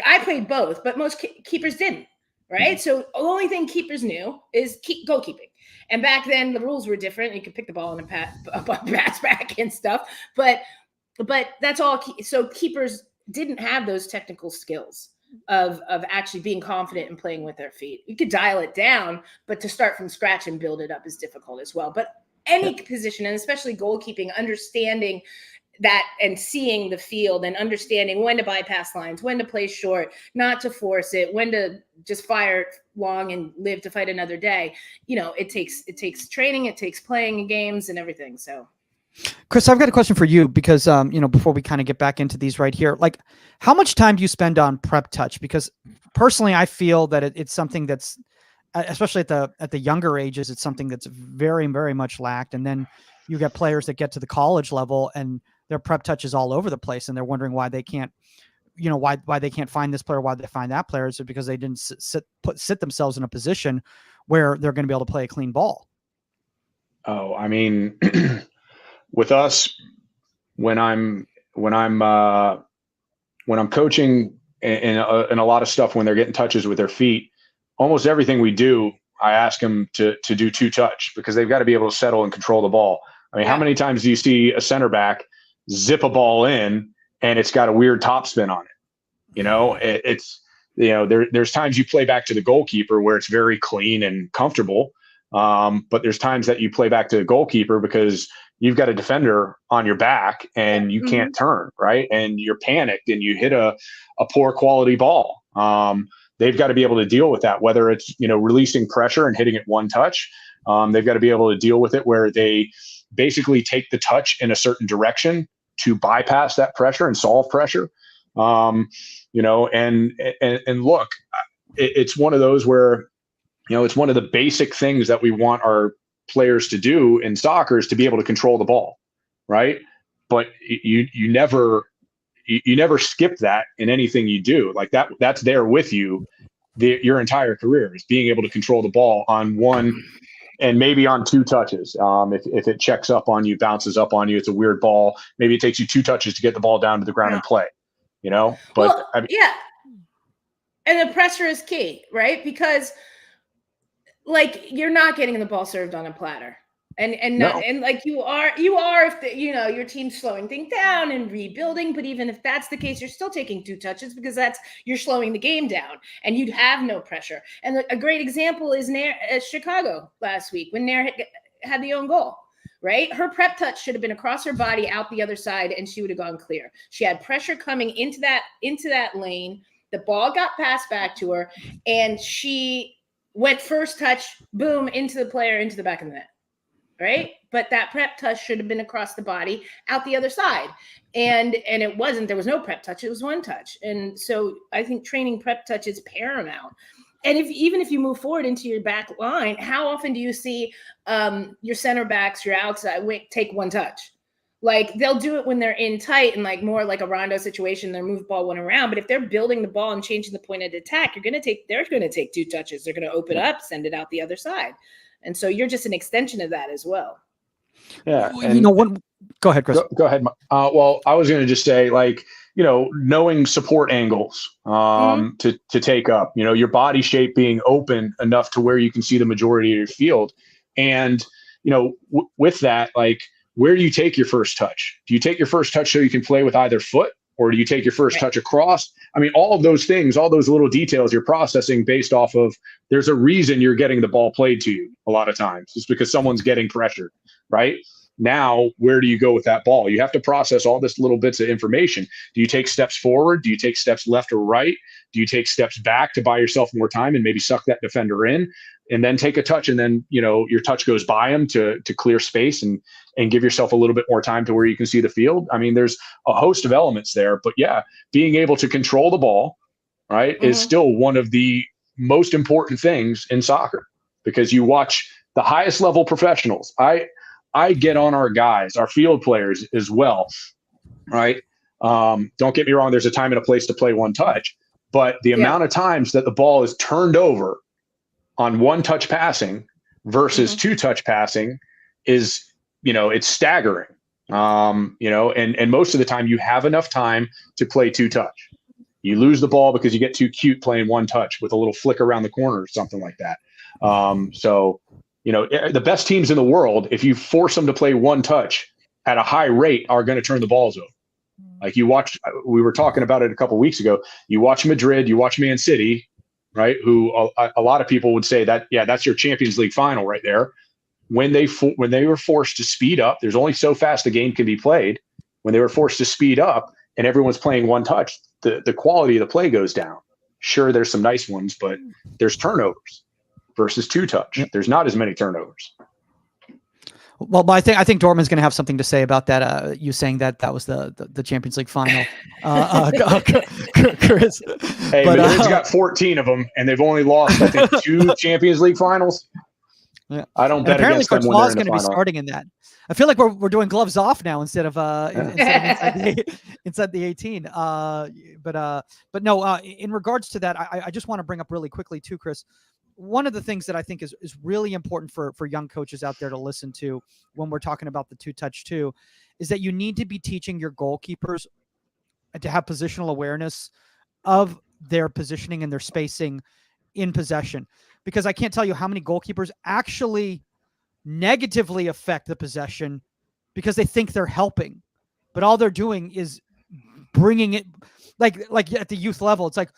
I played both, but most keepers didn't. Right. So the only thing keepers knew is goalkeeping. And back then the rules were different. You could pick the ball and pass back and stuff. But that's all. So keepers didn't have those technical skills of actually being confident and playing with their feet. You could dial it down, but to start from scratch and build it up is difficult as well. But any position, and especially goalkeeping, understanding that and seeing the field and understanding when to bypass lines, when to play short, not to force it, when to just fire long and live to fight another day. It takes training, it takes playing games and everything. So, Chris, I've got a question for you because, before we kind of get back into these right here, like how much time do you spend on prep touch? Because personally, I feel that it's something that's, especially at the younger ages, it's something that's very, very much lacked. And then you get players that get to the college level and their prep touch is all over the place, and they're wondering why they can't, why they can't find this player, why they find that player, is because they didn't sit themselves in a position where they're going to be able to play a clean ball. Oh, I mean, with us, when I'm coaching in a lot of stuff, when they're getting touches with their feet, almost everything we do, I ask them to do 2-touch, because they've got to be able to settle and control the ball. I mean, how many times do you see a center back zip a ball in and it's got a weird topspin on it? There's times you play back to the goalkeeper where it's very clean and comfortable. But there's times that you play back to the goalkeeper because you've got a defender on your back and you can't turn, right? And you're panicked and you hit a poor quality ball. They've got to be able to deal with that, whether it's, releasing pressure and hitting it 1-touch. They've got to be able to deal with it where they basically take the touch in a certain direction to bypass that pressure and solve pressure. And look, it's one of those where, it's one of the basic things that we want our players to do in soccer is to be able to control the ball, right? But you never skip that in anything you do. Like that's there with you your entire career, is being able to control the ball on 1 and maybe on 2 touches. If it checks up on you, bounces up on you, it's a weird ball. Maybe it takes you 2 touches to get the ball down to the ground and play, But well, and the pressure is key, right? Because you're not getting the ball served on a platter, and you are if your team's slowing things down and rebuilding. But even if that's the case, you're still taking 2 touches because you're slowing the game down, and you'd have no pressure. And a great example is Chicago last week when Nair had the own goal. Right, her prep touch should have been across her body out the other side, and she would have gone clear. She had pressure coming into that lane. The ball got passed back to her, and she went first touch, boom, into the player, into the back of the net, right? But that prep touch should have been across the body, out the other side. And it wasn't. There was no prep touch. It was 1 touch. And so I think training prep touch is paramount. And even if you move forward into your back line, how often do you see your center backs, your outside take 1 touch? They'll do it when they're in tight and more like a rondo situation, they're move ball 1 around. But if they're building the ball and changing the point of attack, they're going to take 2 touches. They're going to open up, send it out the other side. And so you're just an extension of that as well. Yeah. Go ahead, Chris. Go ahead. Well, I was going to just say, knowing support angles to take up, your body shape being open enough to where you can see the majority of your field. And, with that, where do you take your first touch? Do you take your first touch so you can play with either foot, or do you take your first touch across? I mean, all of those things, all those little details you're processing based off of, there's a reason you're getting the ball played to you a lot of times. It's because someone's getting pressured, right? Now, where do you go with that ball? You have to process all this little bits of information. Do you take steps forward? Do you take steps left or right? Do you take steps back to buy yourself more time and maybe suck that defender in, and then take a touch, and then your touch goes by him to clear space and give yourself a little bit more time to where you can see the field? I mean, there's a host of elements there, but being able to control the ball, right, is still one of the most important things in soccer, because you watch the highest level professionals. I get on our guys, our field players as well, right? Don't get me wrong, there's a time and a place to play 1 touch, but the amount of times that the ball is turned over on 1-touch passing versus 2-touch passing is, it's staggering. And most of the time you have enough time to play 2-touch. You lose the ball because you get too cute playing 1-touch with a little flick around the corner or something like that. The best teams in the world, if you force them to play 1-touch at a high rate, are going to turn the balls over. We were talking about it a couple of weeks ago. You watch Madrid, you watch Man City, right? Who a lot of people would say that's your Champions League final right there. When they were forced to speed up, there's only so fast the game can be played. When they were forced to speed up and everyone's playing 1-touch, the quality of the play goes down. Sure, there's some nice ones, but there's turnovers versus 2-touch. There's not as many turnovers. Well, I think Dortmund's going to have something to say about that. You saying that was the Champions League final, Chris. Hey, Madrid's got 14 of them, and they've only lost, I think, 2 Champions League finals. Yeah. I don't And bet apparently against them Coach when they're Law in is the going to be final. starting in that. I feel like we're doing gloves off now instead of inside the 18. But no, in regards to that, I just want to bring up really quickly too, Chris. One of the things that I think is really important for young coaches out there to listen to when we're talking about the 2-touch-2 is that you need to be teaching your goalkeepers to have positional awareness of their positioning and their spacing in possession, because I can't tell you how many goalkeepers actually negatively affect the possession because they think they're helping, but all they're doing is bringing it like at the youth level. It's like,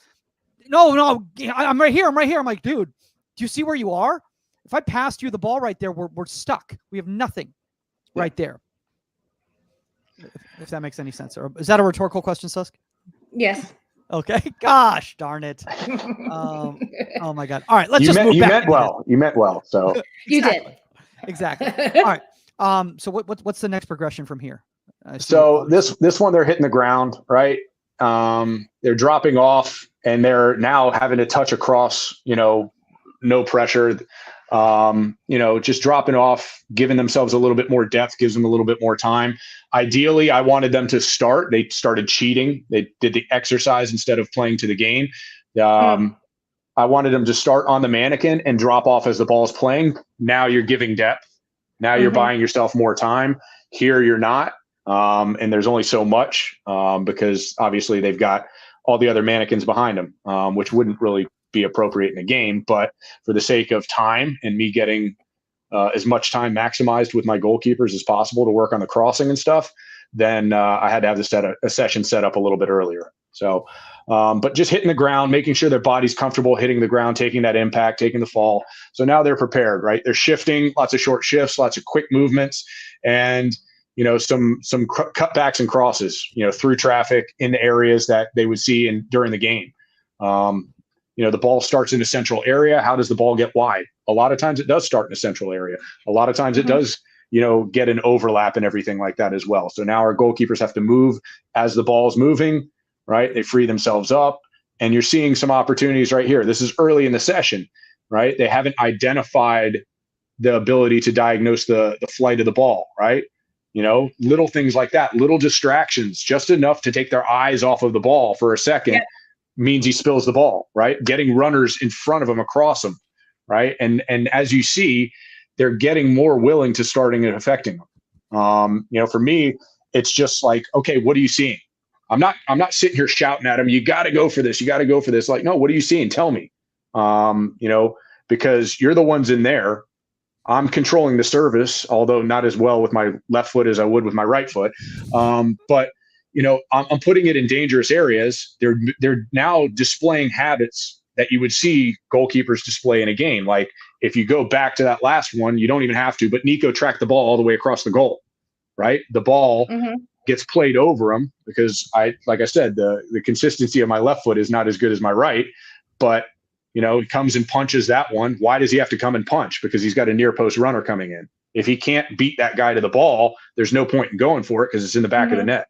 no, I'm right here. I'm like, dude, do you see where you are? If I passed you the ball right there, we're stuck. We have nothing right there. If that makes any sense. Or is that a rhetorical question, Susk? Yes. Okay. Gosh darn it. Oh my God. All right. Let's move back. You meant well. You meant well. So You did. Exactly. All right. So what's the next progression from here? So this one, they're hitting the ground, right? They're dropping off and they're now having to touch across, no pressure, just dropping off, giving themselves a little bit more depth, gives them a little bit more time. Ideally, I wanted them to start. They started cheating. They did the exercise instead of playing to the game. I wanted them to start on the mannequin and drop off as the ball is playing. Now you're giving depth. Now you're buying yourself more time. Here you're not. And there's only so much because obviously they've got all the other mannequins behind them, which wouldn't really be appropriate in a game. But for the sake of time and me getting as much time maximized with my goalkeepers as possible to work on the crossing and stuff, then I had to have a session set up a little bit earlier. So, but just hitting the ground, making sure their body's comfortable hitting the ground, taking that impact, taking the fall. So now they're prepared, right? They're shifting, lots of short shifts, lots of quick movements, and some cutbacks and crosses, through traffic in the areas that they would see during the game. The ball starts in a central area. How does the ball get wide? A lot of times it does start in a central area. A lot of times it does, get an overlap and everything like that as well. So now our goalkeepers have to move as the ball is moving, right? They free themselves up, and you're seeing some opportunities right here. This is early in the session, right? They haven't identified the ability to diagnose the flight of the ball, right? Little things like that, little distractions, just enough to take their eyes off of the ball for a second means he spills the ball, right? Getting runners in front of him, across him, right? And as you see, they're getting more willing to starting and affecting them. For me, it's just like, okay, what are you seeing? I'm not sitting here shouting at them, you got to go for this. You got to go for this. Like, no, what are you seeing? Tell me, because you're the ones in there. I'm controlling the service, although not as well with my left foot as I would with my right foot. But I'm putting it in dangerous areas. They're now displaying habits that you would see goalkeepers display in a game. Like if you go back to that last one, you don't even have to, but Nico tracked the ball all the way across the goal, right? The ball gets played over him because like I said, the consistency of my left foot is not as good as my right, but he comes and punches that one. Why does he have to come and punch? Because he's got a near post runner coming in. If he can't beat that guy to the ball, there's no point in going for it because it's in the back of the net,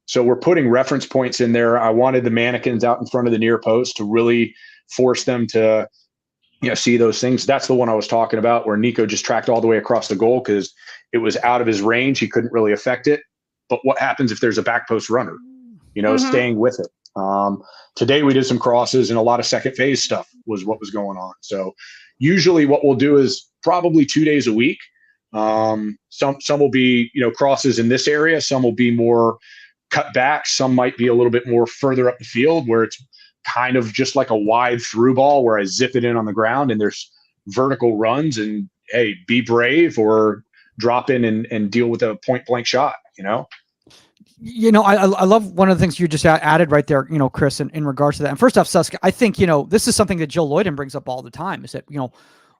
So we're putting reference points in there. I wanted the mannequins out in front of the near post to really force them to, see those things. That's the one I was talking about where Nico just tracked all the way across the goal because it was out of his range. He couldn't really affect it. But what happens if there's a back post runner, staying with it? Today we did some crosses and a lot of second phase stuff was what was going on. So usually what we'll do is probably 2 days a week. Some will be, crosses in this area. Some will be more cut back. Some might be a little bit more further up the field where it's kind of just like a wide through ball where I zip it in on the ground and there's vertical runs and hey, be brave or drop in and deal with a point blank shot, I love one of the things you just added right there, Chris, in regards to that. And first off, Susk, I think, this is something that Jill Lloyden brings up all the time is that,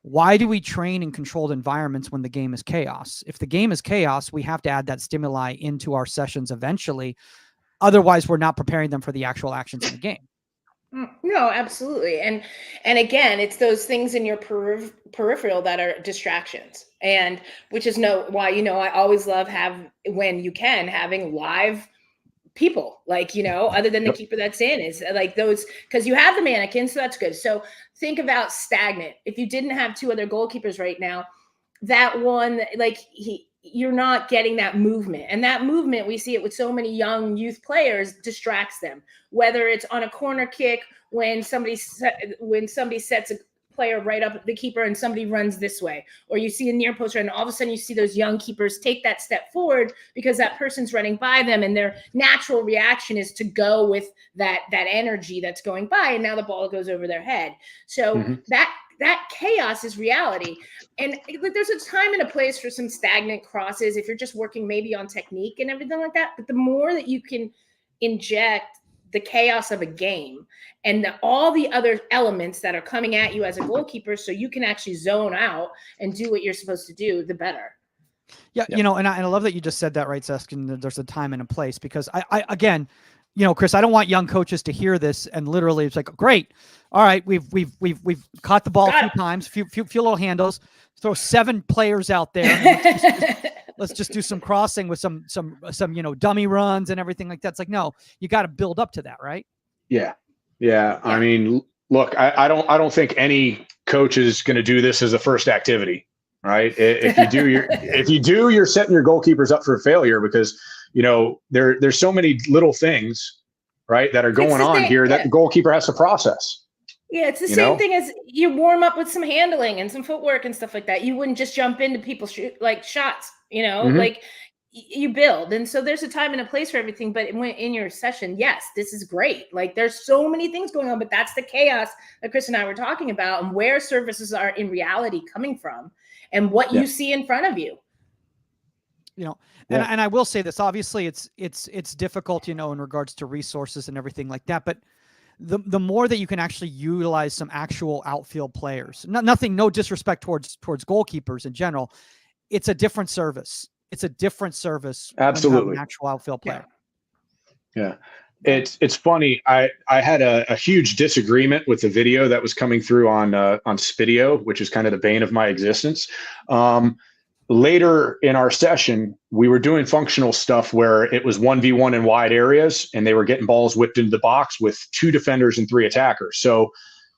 why do we train in controlled environments when the game is chaos? If the game is chaos, we have to add that stimuli into our sessions eventually. Otherwise, we're not preparing them for the actual actions in the game. No, absolutely. And again, it's those things in your peripheral that are distractions, and which is why I always love having live people, like, you know, other than the keeper that's in, is like those, because you have the mannequins, so that's good. So think about stagnant. If you didn't have two other goalkeepers right now, that one, like, you're not getting that movement, and that movement, we see it with so many young youth players, distracts them, whether it's on a corner kick, when somebody sets a player right up the keeper and somebody runs this way, or you see a near post and all of a sudden you see those young keepers take that step forward because that person's running by them, and their natural reaction is to go with that energy that's going by, and now the ball goes over their head. So that chaos is reality. And there's a time and a place for some stagnant crosses if you're just working maybe on technique and everything like that. But the more that you can inject the chaos of a game and all the other elements that are coming at you as a goalkeeper, so you can actually zone out and do what you're supposed to do, the better. Yeah, you know, and I love that you just said that, right, Seskin? There's a time and a place, because I again, you know, Chris, I don't want young coaches to hear this and literally it's like, great, all right, we've caught the ball a few times, few little handles, throw 7 players out there. And let's just do some crossing with some you know, dummy runs and everything like that. It's like, no, you got to build up to that, right? Yeah. I mean, look, I don't think any coach is going to do this as a first activity, right? If you do, you're setting your goalkeepers up for failure, because, you know, there's so many little things, right, that are going on here that the goalkeeper has to process. Yeah, it's the same thing as you warm up with some handling and some footwork and stuff like that. You wouldn't just jump into people's shots, you know, like you build. And so there's a time and a place for everything. But in your session, yes, this is great. Like, there's so many things going on, but that's the chaos that Chris and I were talking about, and where services are in reality coming from and what you see in front of you. You know, and I will say this, obviously it's difficult, you know, in regards to resources and everything like that, but the more that you can actually utilize some actual outfield players, no disrespect towards goalkeepers in general, it's a different service. It's a different service. Absolutely. When you have an actual outfield player. Yeah. It's funny. I had a huge disagreement with the video that was coming through on Spidio, which is kind of the bane of my existence. Later in our session, we were doing functional stuff where it was 1v1 in wide areas, and they were getting balls whipped into the box with 2 defenders and 3 attackers. So,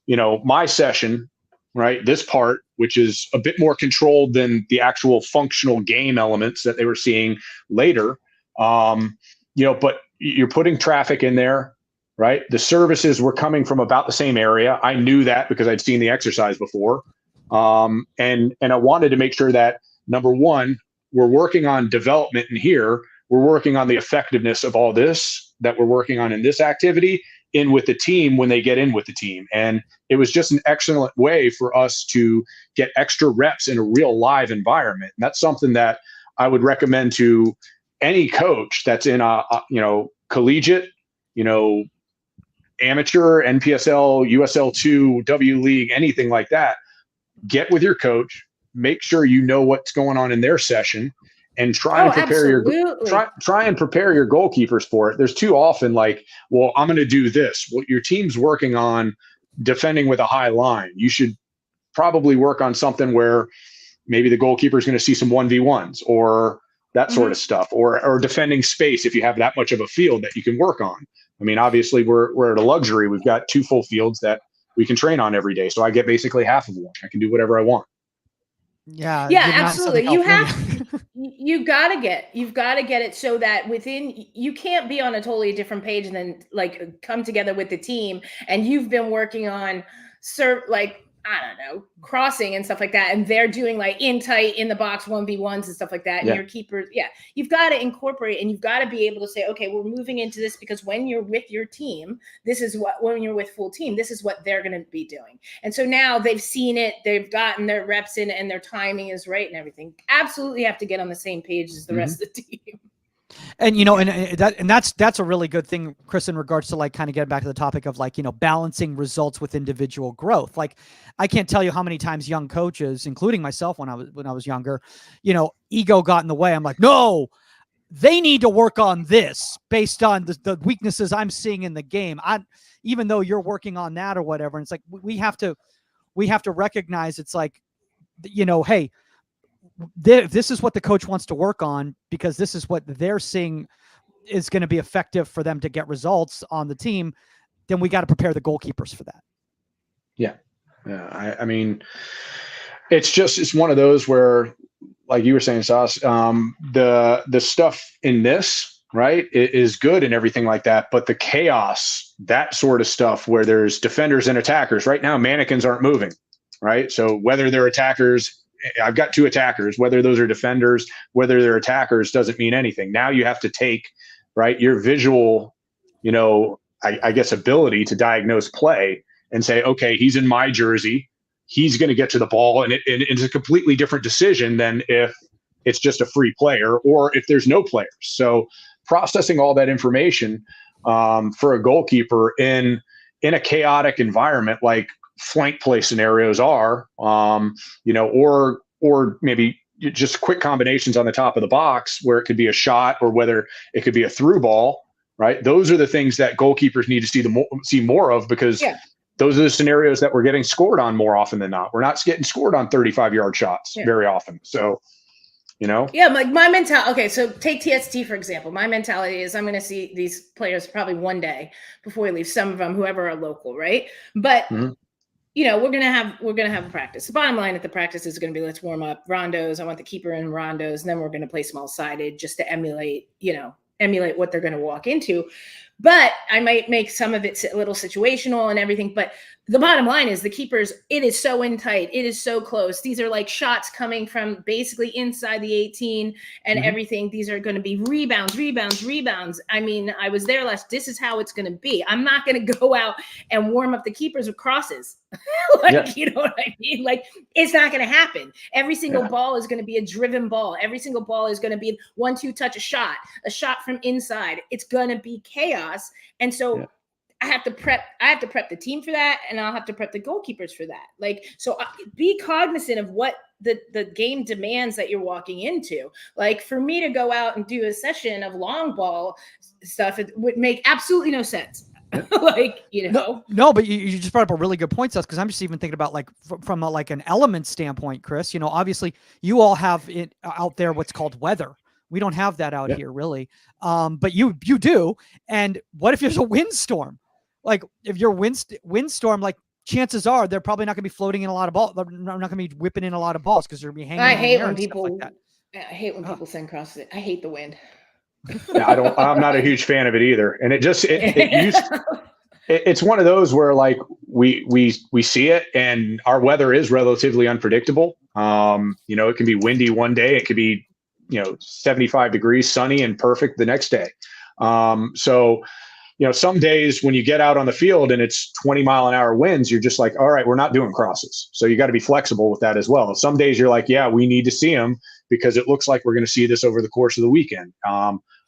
you know, my session, right, this part, which is a bit more controlled than the actual functional game elements that they were seeing later, you know, but you're putting traffic in there, right? The services were coming from about the same area. I knew that because I'd seen the exercise before. And I wanted to make sure that, number one, we're working on development in here. We're working on the effectiveness of all this that we're working on in this activity in with the team when they get in with the team. And it was just an excellent way for us to get extra reps in a real live environment. And that's something that I would recommend to any coach that's in a you know, collegiate, you know, amateur, NPSL, USL2, W League, anything like that. Get with your coach. Make sure you know what's going on in their session, and try and prepare your goalkeepers for it. There's too often like, well, I'm going to do this. Well, your team's working on defending with a high line. You should probably work on something where maybe the goalkeeper is going to see some 1v1s or that sort of stuff, or defending space if you have that much of a field that you can work on. I mean, obviously we're at a luxury. We've got 2 full fields that we can train on every day. So I get basically half of one. I can do whatever I want. Yeah, absolutely. You've got to get it so that you can't be on a totally different page and then like come together with the team and you've been working on I don't know, crossing and stuff like that, and they're doing like in tight in the box 1v1s and stuff like that. And your keepers, you've got to incorporate, and you've got to be able to say, okay, we're moving into this because when you're with your team, when you're with full team, this is what they're going to be doing. And so now they've seen it, they've gotten their reps in, and their timing is right and everything. Absolutely have to get on the same page as the rest of the team. And, you know, and that's a really good thing, Chris, in regards to like kind of getting back to the topic of like, you know, balancing results with individual growth. Like, I can't tell you how many times young coaches, including myself when I was younger, you know, ego got in the way. I'm like, no, they need to work on this based on the weaknesses I'm seeing in the game. Even though you're working on that or whatever. And it's like, we have to recognize it's like, you know, hey, this is what the coach wants to work on because this is what they're seeing is going to be effective for them to get results on the team, then we got to prepare the goalkeepers for that. Yeah. Yeah. I mean, it's one of those where, like you were saying, Sauce, the stuff in this, right, is good and everything like that. But the chaos, that sort of stuff where there's defenders and attackers right now, mannequins aren't moving, right? So whether they're attackers, I've got 2 attackers, whether those are defenders, whether they're attackers doesn't mean anything. Now you have to take, right, your visual, I guess, ability to diagnose play and say, okay, he's in my jersey. He's going to get to the ball. And it's a completely different decision than if it's just a free player or if there's no players. So processing all that information for a goalkeeper in a chaotic environment like flank play scenarios are, or maybe just quick combinations on the top of the box where it could be a shot or whether it could be a through ball, right? Those are the things that goalkeepers need to see more of, because those are the scenarios that we're getting scored on more often than not. We're not getting scored on 35-yard shots very often. So, Yeah, like my mentality. Okay, so take TST for example. My mentality is I'm going to see these players probably one day before we leave. Some of them, whoever are local, right? But we're gonna have a practice. The bottom line at the practice is going to be, let's warm up rondos. I want the keeper in rondos, and then we're going to play small sided just to emulate what they're going to walk into. But I might make some of it a little situational and everything. But the bottom line is the keepers, it is so in tight. It is so close. These are like shots coming from basically inside the 18 and everything. These are going to be rebounds. I mean, I was there this is how it's going to be. I'm not going to go out and warm up the keepers with crosses. You know what I mean? Like, it's not going to happen. Every single ball is going to be a driven ball. Every single ball is going to be 1-2 touch, a shot from inside. It's going to be chaos. And so I have to prep the team for that, and I'll have to prep the goalkeepers for that. Like, so be cognizant of what the game demands that you're walking into. Like, for me to go out and do a session of long ball stuff, it would make absolutely no sense. No, but you just brought up a really good point, Seth, because I'm just even thinking about from an element standpoint, Chris. Obviously you all have it out there what's called weather. We don't have that out here really, but you do. And what if there's a windstorm? Like, if you're windstorm, like, chances are they're probably not going to be floating in a lot of balls. They're not going to be whipping in a lot of balls because they're going to be hanging. I hate when people send crosses. I hate the wind. Yeah, I'm not a huge fan of it either. And it's one of those where, like, we see it, and our weather is relatively unpredictable. It can be windy one day. It could be, 75 degrees, sunny and perfect the next day. So some days when you get out on the field and it's 20-mile-an-hour winds, you're just like, all right, we're not doing crosses. So you got to be flexible with that as well. Some days you're like, yeah, we need to see them because it looks like we're going to see this over the course of the weekend.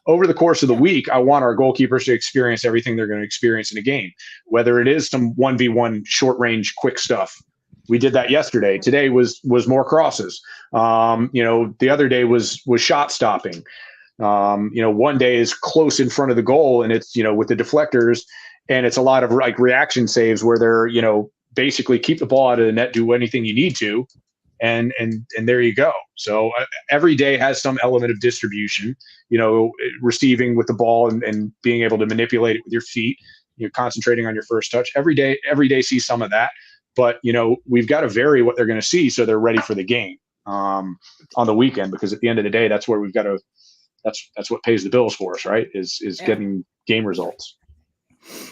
Over the course of the week, I want our goalkeepers to experience everything they're going to experience in a game, whether it is some 1v1 short range, quick stuff. We did that yesterday. Today was more crosses. The other day was shot stopping. One day is close in front of the goal, and it's, with the deflectors, and it's a lot of like reaction saves where they're, basically keep the ball out of the net, do anything you need to. And there you go. So every day has some element of distribution, receiving with the ball and being able to manipulate it with your feet, concentrating on your first touch. Every day sees some of that, but we've got to vary what they're going to see so they're ready for the game on the weekend, because at the end of the day, that's where we've got to. That's what pays the bills for us, right? Is getting game results.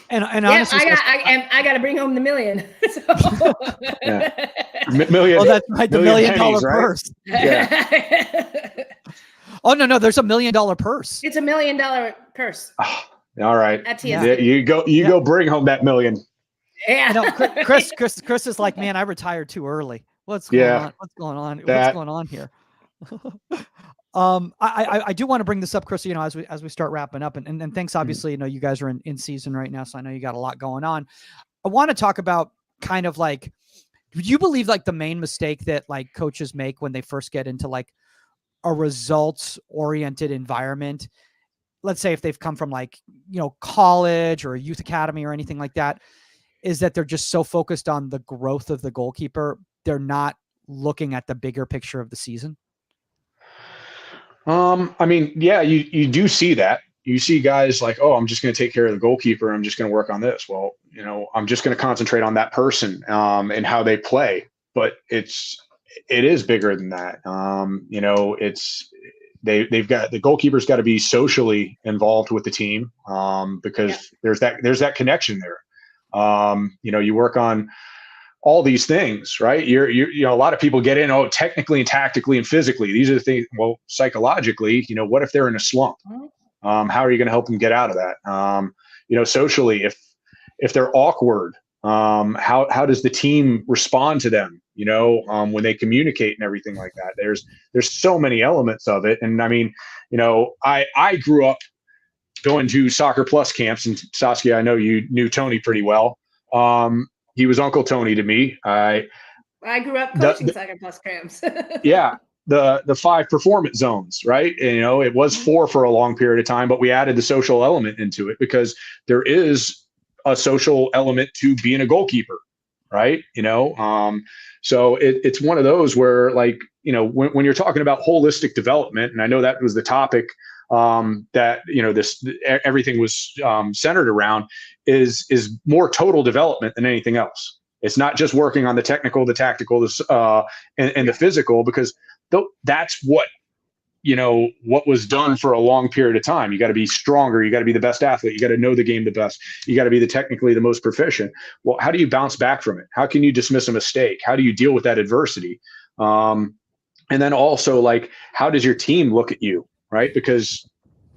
And honestly, I got to bring home the million. Million. Oh, that's right. The $1 million pennies, right? purse. Yeah. Oh no, there's $1 million purse. It's $1 million purse. Oh, all right. Yeah. You go bring home that million. Yeah. No, Chris is like, man, I retired too early. What's going on? What's going on? What's going on here? I do want to bring this up, Chris, as we start wrapping up, and thanks, obviously, you guys are in season right now, so I know you got a lot going on. I want to talk about kind of like, do you believe like the main mistake that like coaches make when they first get into like a results oriented environment, let's say if they've come from like, college or a youth academy or anything like that, is that they're just so focused on the growth of the goalkeeper, they're not looking at the bigger picture of the season? I mean, yeah, you do see that. you see guys like, oh, I'm just going to take care of the goalkeeper. I'm just going to work on this. Well, I'm just going to concentrate on that person and how they play. But it is bigger than that. They've got the goalkeeper's got to be socially involved with the team because there's that connection there. You work on all these things, right? A lot of people get in, technically and tactically and physically. These are the things. Well, psychologically, what if they're in a slump? How are you going to help them get out of that? Socially, if they're awkward, how does the team respond to them? When they communicate and everything like that. There's so many elements of it. And I mean, I grew up going to Soccer Plus camps, and Saskia, I know you knew Tony pretty well. He was Uncle Tony to me. I grew up coaching Soccer Plus camps. Yeah. The 5 performance zones, right? And, it was 4 for a long period of time, but we added the social element into it because there is a social element to being a goalkeeper, right? So it's one of those where, like, when you're talking about holistic development, and I know that was the topic that everything was centered around, is more total development than anything else. It's not just working on the technical, the tactical, and the physical, because that's what was done for a long period of time. You got to be stronger. You got to be the best athlete. You got to know the game the best. You got to be technically the most proficient. Well, how do you bounce back from it? How can you dismiss a mistake? How do you deal with that adversity? And then also, like, how does your team look at you, right? Because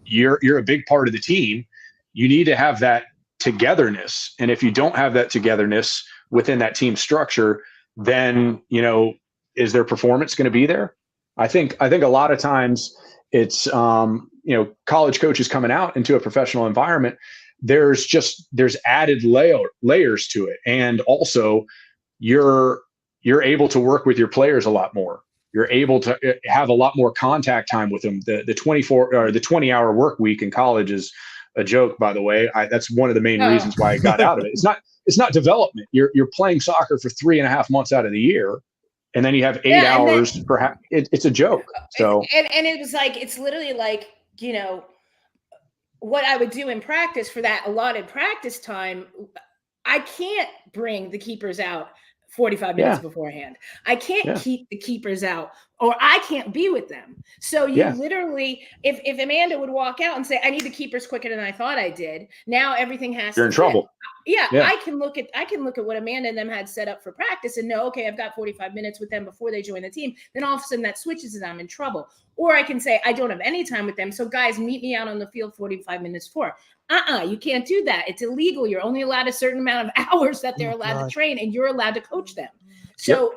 you're a big part of the team. You need to have that togetherness. And if you don't have that togetherness within that team structure, then, is their performance going to be there? I think a lot of times it's, college coaches coming out into a professional environment, there's added layers to it. And also you're able to work with your players a lot more. You're able to have a lot more contact time with them. The 24 or the 20-hour work week in college is a joke, by the way. That's one of the main reasons why I got out of it. It's not development. You're playing soccer for 3.5 months out of the year. And then you have 8 hours, perhaps. It's a joke. So and it was like, it's literally like, what I would do in practice for that allotted practice time. I can't bring the keepers out 45 minutes beforehand. I can't keep the keepers out, or I can't be with them. So you literally, if Amanda would walk out and say, I need the keepers quicker than I thought I did, now everything has You're in trouble. Yeah, I can look at what Amanda and them had set up for practice and know, okay, I've got 45 minutes with them before they join the team. Then all of a sudden that switches and I'm in trouble. Or I can say, I don't have any time with them. So guys, meet me out on the field 45 minutes before. You can't do that. It's illegal. You're only allowed a certain amount of hours that they're allowed to train, and you're allowed to coach them. So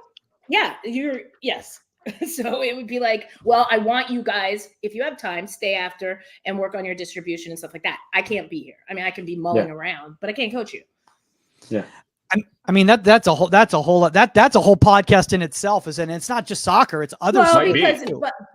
yes. So it would be like, well, I want you guys, if you have time, stay after and work on your distribution and stuff like that. I can't be here. I mean, I can be mulling around, but I can't coach you. Yeah. I mean, that's a whole podcast in itself, and it's not just soccer, it's other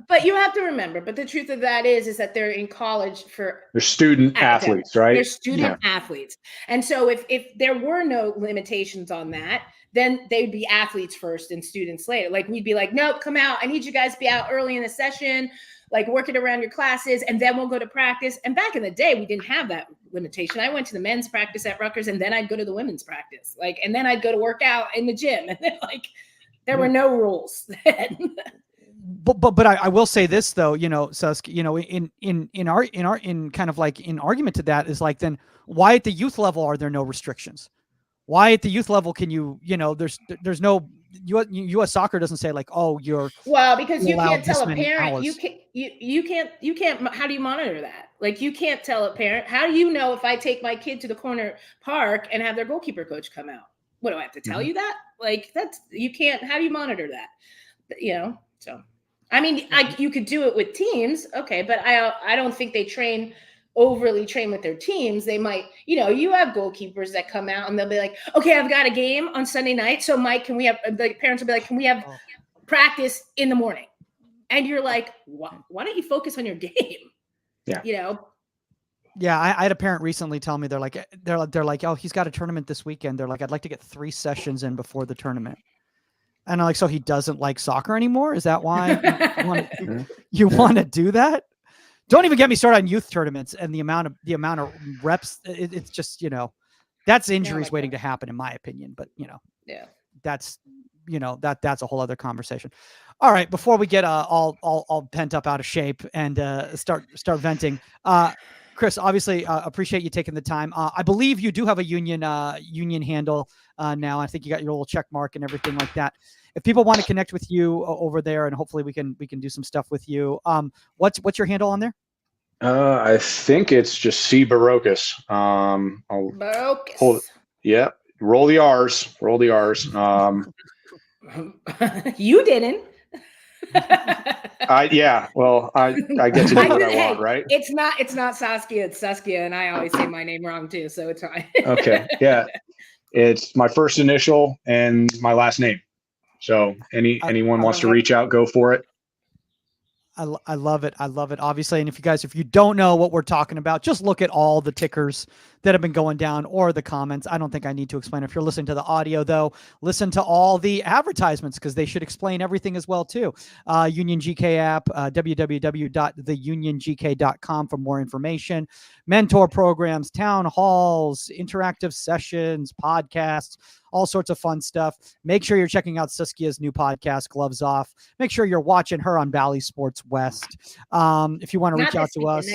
but you have to remember, but the truth of that is that they're in college they're student athletes, right? They're student athletes. And so if there were no limitations on that, then they'd be athletes first and students later. Like, we'd be like, nope, come out. I need you guys to be out early in the session, like work it around your classes, and then we'll go to practice. And back in the day, we didn't have that limitation. I went to the men's practice at Rutgers, and then I'd go to the women's practice, and then I'd go to work out in the gym, and then there were no rules then. But I will say this though, Susk, in kind of like in argument to that is like, then why at the youth level are there no restrictions? Why at the youth level can there's no U.S. Soccer doesn't say like, oh, because you can't tell a parent you can't. How do you monitor that? Like, you can't tell a parent. How do you know if I take my kid to the corner park and have their goalkeeper coach come out? What do I have to tell you that? Like, you can't. How do you monitor that? So I mean, you could do it with teams, okay, but I don't think they overly train with their teams. They might, you have goalkeepers that come out and they'll be like, okay, I've got a game on Sunday night. So Mike, the parents will be like, can we have practice in the morning? And you're like, why don't you focus on your game? Yeah. Yeah. I had a parent recently tell me, they're like, oh, he's got a tournament this weekend. They're like, I'd like to get 3 sessions in before the tournament. And I'm like, so he doesn't like soccer anymore? Is that why you want to do that? Don't even get me started on youth tournaments and the amount of reps. It's just, that's injuries waiting to happen, in my opinion. But Yeah. that's that's a whole other conversation. All right, before we get all pent up out of shape and start venting, Chris, obviously appreciate you taking the time. I believe you do have a union handle now. I think you got your little check mark and everything like that. If people want to connect with you over there, and hopefully we can do some stuff with you, what's your handle on there? I think it's just C Barocas. Barocas. Yeah. Roll the R's. You didn't. I get to do what I want, right? It's not Saskia, it's Saskia, and I always say my name wrong too, so it's fine. Okay. Yeah. It's my first initial and my last name. So anyone wants to reach out, go for it. I love it. Obviously. And if you don't know what we're talking about, just look at all the tickers that have been going down or the comments. I don't think I need to explain. If you're listening to the audio though, listen to all the advertisements because they should explain everything as well too. Union GK app, www.theuniongk.com for more information, mentor programs, town halls, interactive sessions, podcasts, all sorts of fun stuff. Make sure you're checking out Saskia's new podcast, Gloves Off. Make sure you're watching her on Valley Sports West. If you want to reach out to us,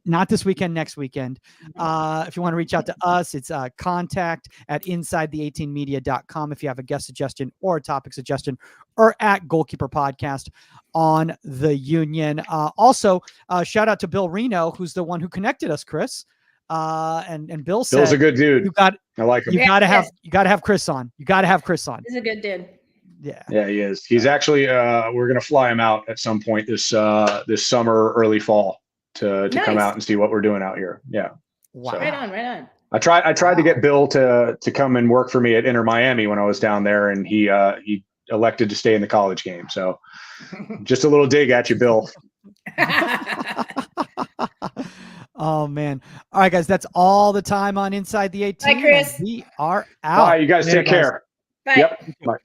not this weekend, next weekend. If you want to reach out to us, it's contact@insidetheeighteenmedia.com if you have a guest suggestion or a topic suggestion, or at Goalkeeper Podcast on the Union. Also, shout out to Bill Reno, who's the one who connected us, Chris. And Bill said, Bill's a good dude. I like him. You gotta have Chris on. He's a good dude. Yeah, he is. He's actually we're gonna fly him out at some point this summer, early fall to come out and see what we're doing out here. Yeah. Wow. So, right on. I tried to get Bill to come and work for me at Inter Miami when I was down there, and he elected to stay in the college game. So just a little dig at you, Bill. Oh man. All right, guys, that's all the time on Inside the 18. Bye, Chris. We are out. Bye, you guys. Take care. Bye. Yep. Bye.